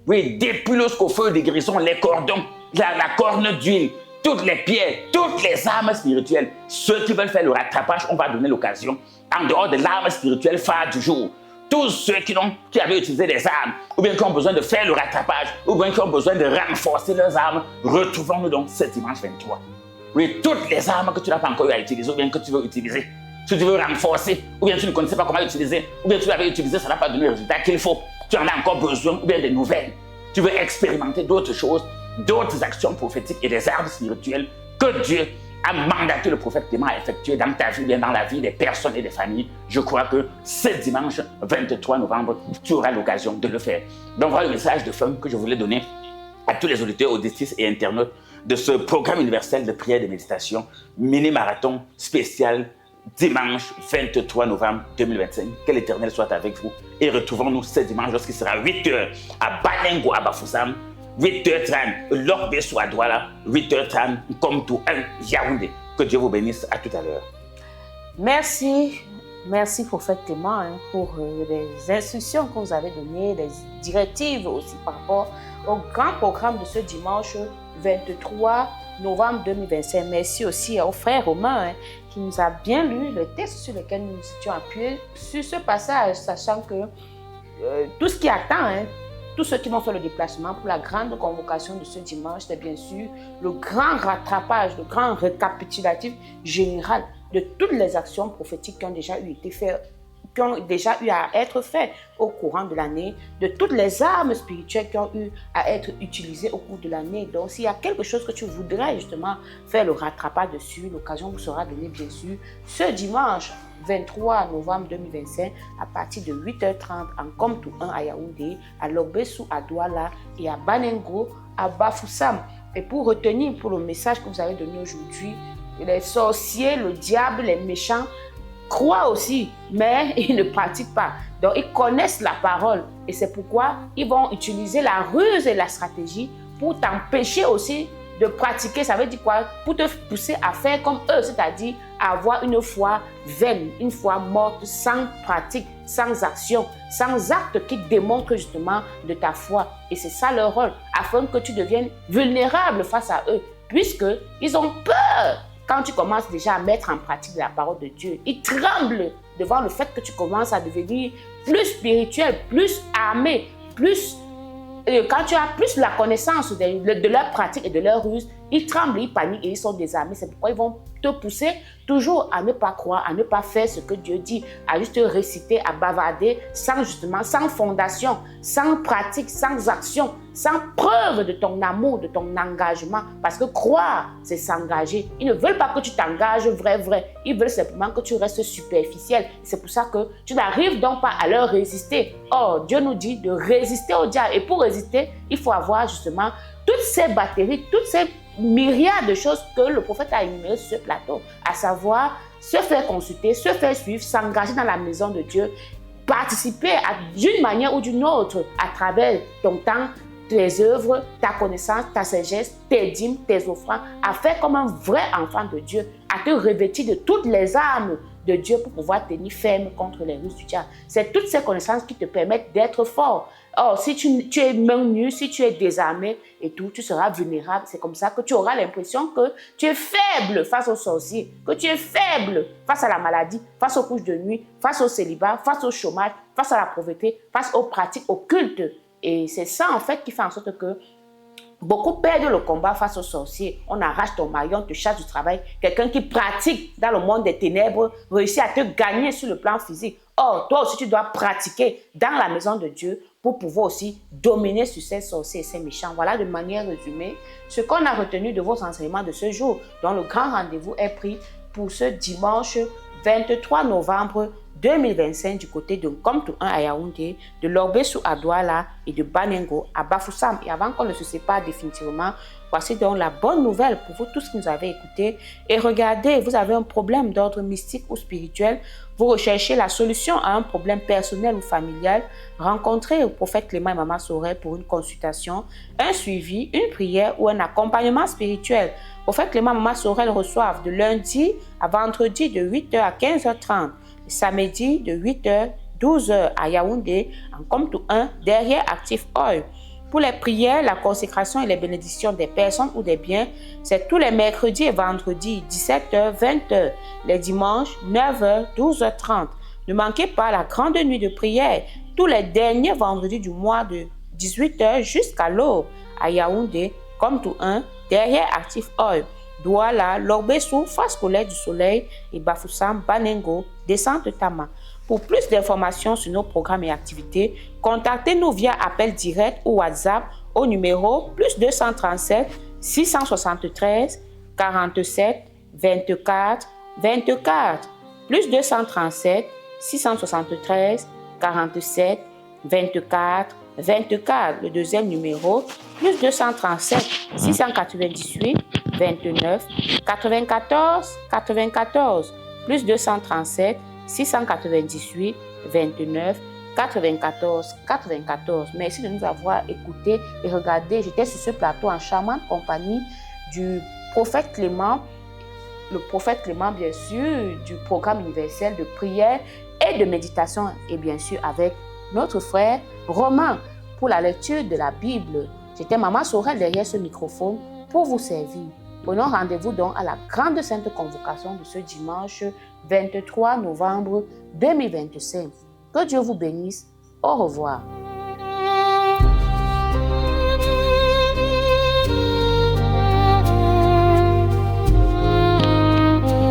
oui, depuis l'eau jusqu'au feu des guérisons, les cordons, la corne d'huile, toutes les pierres, toutes les armes spirituelles. Ceux qui veulent faire le rattrapage, on va donner l'occasion. En dehors de l'arme spirituelle phare du jour, tous ceux qui avaient utilisé des armes, ou bien qui ont besoin de faire le rattrapage, ou bien qui ont besoin de renforcer leurs armes, retrouvons-nous donc ce dimanche 23. Oui, toutes les armes que tu n'as pas encore eu à utiliser, ou bien que tu veux utiliser. Si tu veux renforcer, ou bien tu ne connaissais pas comment utiliser, ou bien tu l'avais utilisé, ça n'a pas donné le résultat qu'il faut. Tu en as encore besoin, ou bien des nouvelles. Tu veux expérimenter d'autres choses, d'autres actions prophétiques et des armes spirituelles que Dieu a mandaté le prophète Clément à effectuer dans ta vie, bien dans la vie des personnes et des familles. Je crois que ce dimanche 23 novembre, tu auras l'occasion de le faire. Donc voilà le message de fin que je voulais donner à tous les auditeurs, auditrices et internautes de ce programme universel de prière et de méditation, mini-marathon spécial dimanche 23 novembre 2025. Que l'Éternel soit avec vous et retrouvons-nous ce dimanche lorsqu'il sera 8h à Banengo à Bafoussam, 8h30 Lorbe sur Douala, 8h30 comme tout un Yaoundé. Que Dieu vous bénisse. À tout à l'heure. Merci. Merci prophète Clément pour les instructions que vous avez données, les directives aussi par rapport au grand programme de ce dimanche 23 novembre 2025. Merci aussi au frère Romain qui nous a bien lu le texte sur lequel nous nous étions appuyés sur ce passage, sachant que tout ce qui attend, tous ceux qui vont faire le déplacement pour la grande convocation de ce dimanche, c'est bien sûr le grand rattrapage, le grand récapitulatif général de toutes les actions prophétiques qui ont déjà été faites, qui ont déjà eu à être faites au courant de l'année, de toutes les armes spirituelles qui ont eu à être utilisées au cours de l'année. Donc, s'il y a quelque chose que tu voudrais justement faire le rattrapage dessus, l'occasion vous sera donnée bien sûr ce dimanche 23 novembre 2025 à partir de 8h30 en Komtou 1 à Yaoundé, à Lobessou à Douala et à Banengo à Bafoussam. Et pour retenir pour le message que vous avez donné aujourd'hui, les sorciers, le diable, les méchants croient aussi, mais ils ne pratiquent pas. Donc, ils connaissent la parole et c'est pourquoi ils vont utiliser la ruse et la stratégie pour t'empêcher aussi de pratiquer. Ça veut dire quoi? Pour te pousser à faire comme eux, c'est-à-dire avoir une foi vaine, une foi morte, sans pratique, sans action, sans acte qui démontre justement de ta foi. Et c'est ça leur rôle, afin que tu deviennes vulnérable face à eux, puisqu'ils ont peur. Quand tu commences déjà à mettre en pratique la parole de Dieu, ils tremblent devant le fait que tu commences à devenir plus spirituel, plus armé, quand tu as plus la connaissance de leur pratique et de leur ruse, ils tremblent, ils paniquent et ils sont désarmés. C'est pourquoi ils vont te pousser toujours à ne pas croire, à ne pas faire ce que Dieu dit, à juste réciter, à bavarder sans fondation, sans pratique, sans action, sans preuve de ton amour, de ton engagement. Parce que croire, c'est s'engager. Ils ne veulent pas que tu t'engages vrai. Ils veulent simplement que tu restes superficiel. C'est pour ça que tu n'arrives donc pas à leur résister. Or, Dieu nous dit de résister au diable. Et pour résister, il faut avoir justement toutes ces batteries, toutes ces myriades de choses que le prophète a énumérées sur ce plateau, à savoir se faire consulter, se faire suivre, s'engager dans la maison de Dieu, participer d'une manière ou d'une autre à travers ton temps, tes œuvres, ta connaissance, ta sagesse, tes dîmes, tes offrandes, à faire comme un vrai enfant de Dieu, à te revêtir de toutes les armes de Dieu pour pouvoir tenir ferme contre les ruses du diable. C'est toutes ces connaissances qui te permettent d'être fort. Or, si tu es main nue, si tu es désarmé et tout, tu seras vulnérable. C'est comme ça que tu auras l'impression que tu es faible face aux sorciers, que tu es faible face à la maladie, face aux couches de nuit, face au célibat, face au chômage, face à la pauvreté, face aux pratiques occultes. Et c'est ça en fait qui fait en sorte que beaucoup perdent le combat face aux sorciers. On arrache ton mari, on te chasse du travail. Quelqu'un qui pratique dans le monde des ténèbres réussit à te gagner sur le plan physique. Or, toi aussi, tu dois pratiquer dans la maison de Dieu pour pouvoir aussi dominer sur ces sorciers et ces méchants. Voilà de manière résumée ce qu'on a retenu de vos enseignements de ce jour, dont le grand rendez-vous est pris pour ce dimanche 23 novembre 2025 du côté de Nkomtou 1 à Yaoundé, de Lorbessou à Douala et de Banengo à Bafoussam. Et avant qu'on ne se sépare définitivement, voici donc la bonne nouvelle pour vous tous qui nous avez écoutés. Et regardez, vous avez un problème d'ordre mystique ou spirituel, vous recherchez la solution à un problème personnel ou familial, rencontrez le prophète Clément et Maman Sorel pour une consultation, un suivi, une prière ou un accompagnement spirituel. Le prophète Clément et Maman Sorel reçoivent de lundi à vendredi de 8h à 15h30, samedi de 8h à 12h à Yaoundé, en Nkomtou 1, derrière Active Oil. Pour les prières, la consécration et les bénédictions des personnes ou des biens, c'est tous les mercredis et vendredis, 17h, 20h, les dimanches, 9h, 12h30. Ne manquez pas la grande nuit de prière, tous les derniers vendredis du mois de 18h jusqu'à l'aube, à Yaoundé, Nkomtou 1, derrière Active Oil, Douala, Lorbessou, face Collège du Soleil et Bafoussam, Banengo, descente Tama. Pour plus d'informations sur nos programmes et activités, contactez-nous via appel direct ou WhatsApp au numéro +237 673 47 24 24 +237 673 47 24 24. Le deuxième numéro +237 698 29 94 94 +237 698 29 94 94. Merci de nous avoir écoutés et regardez, j'étais sur ce plateau en charmante compagnie du prophète Clément, le prophète Clément bien sûr, du programme universel de prière et de méditation et bien sûr avec notre frère Romain pour la lecture de la Bible. J'étais Maman Sorel derrière ce microphone pour vous servir. Prenons rendez-vous donc à la grande sainte convocation de ce dimanche 23 novembre 2025. Que Dieu vous bénisse. Au revoir.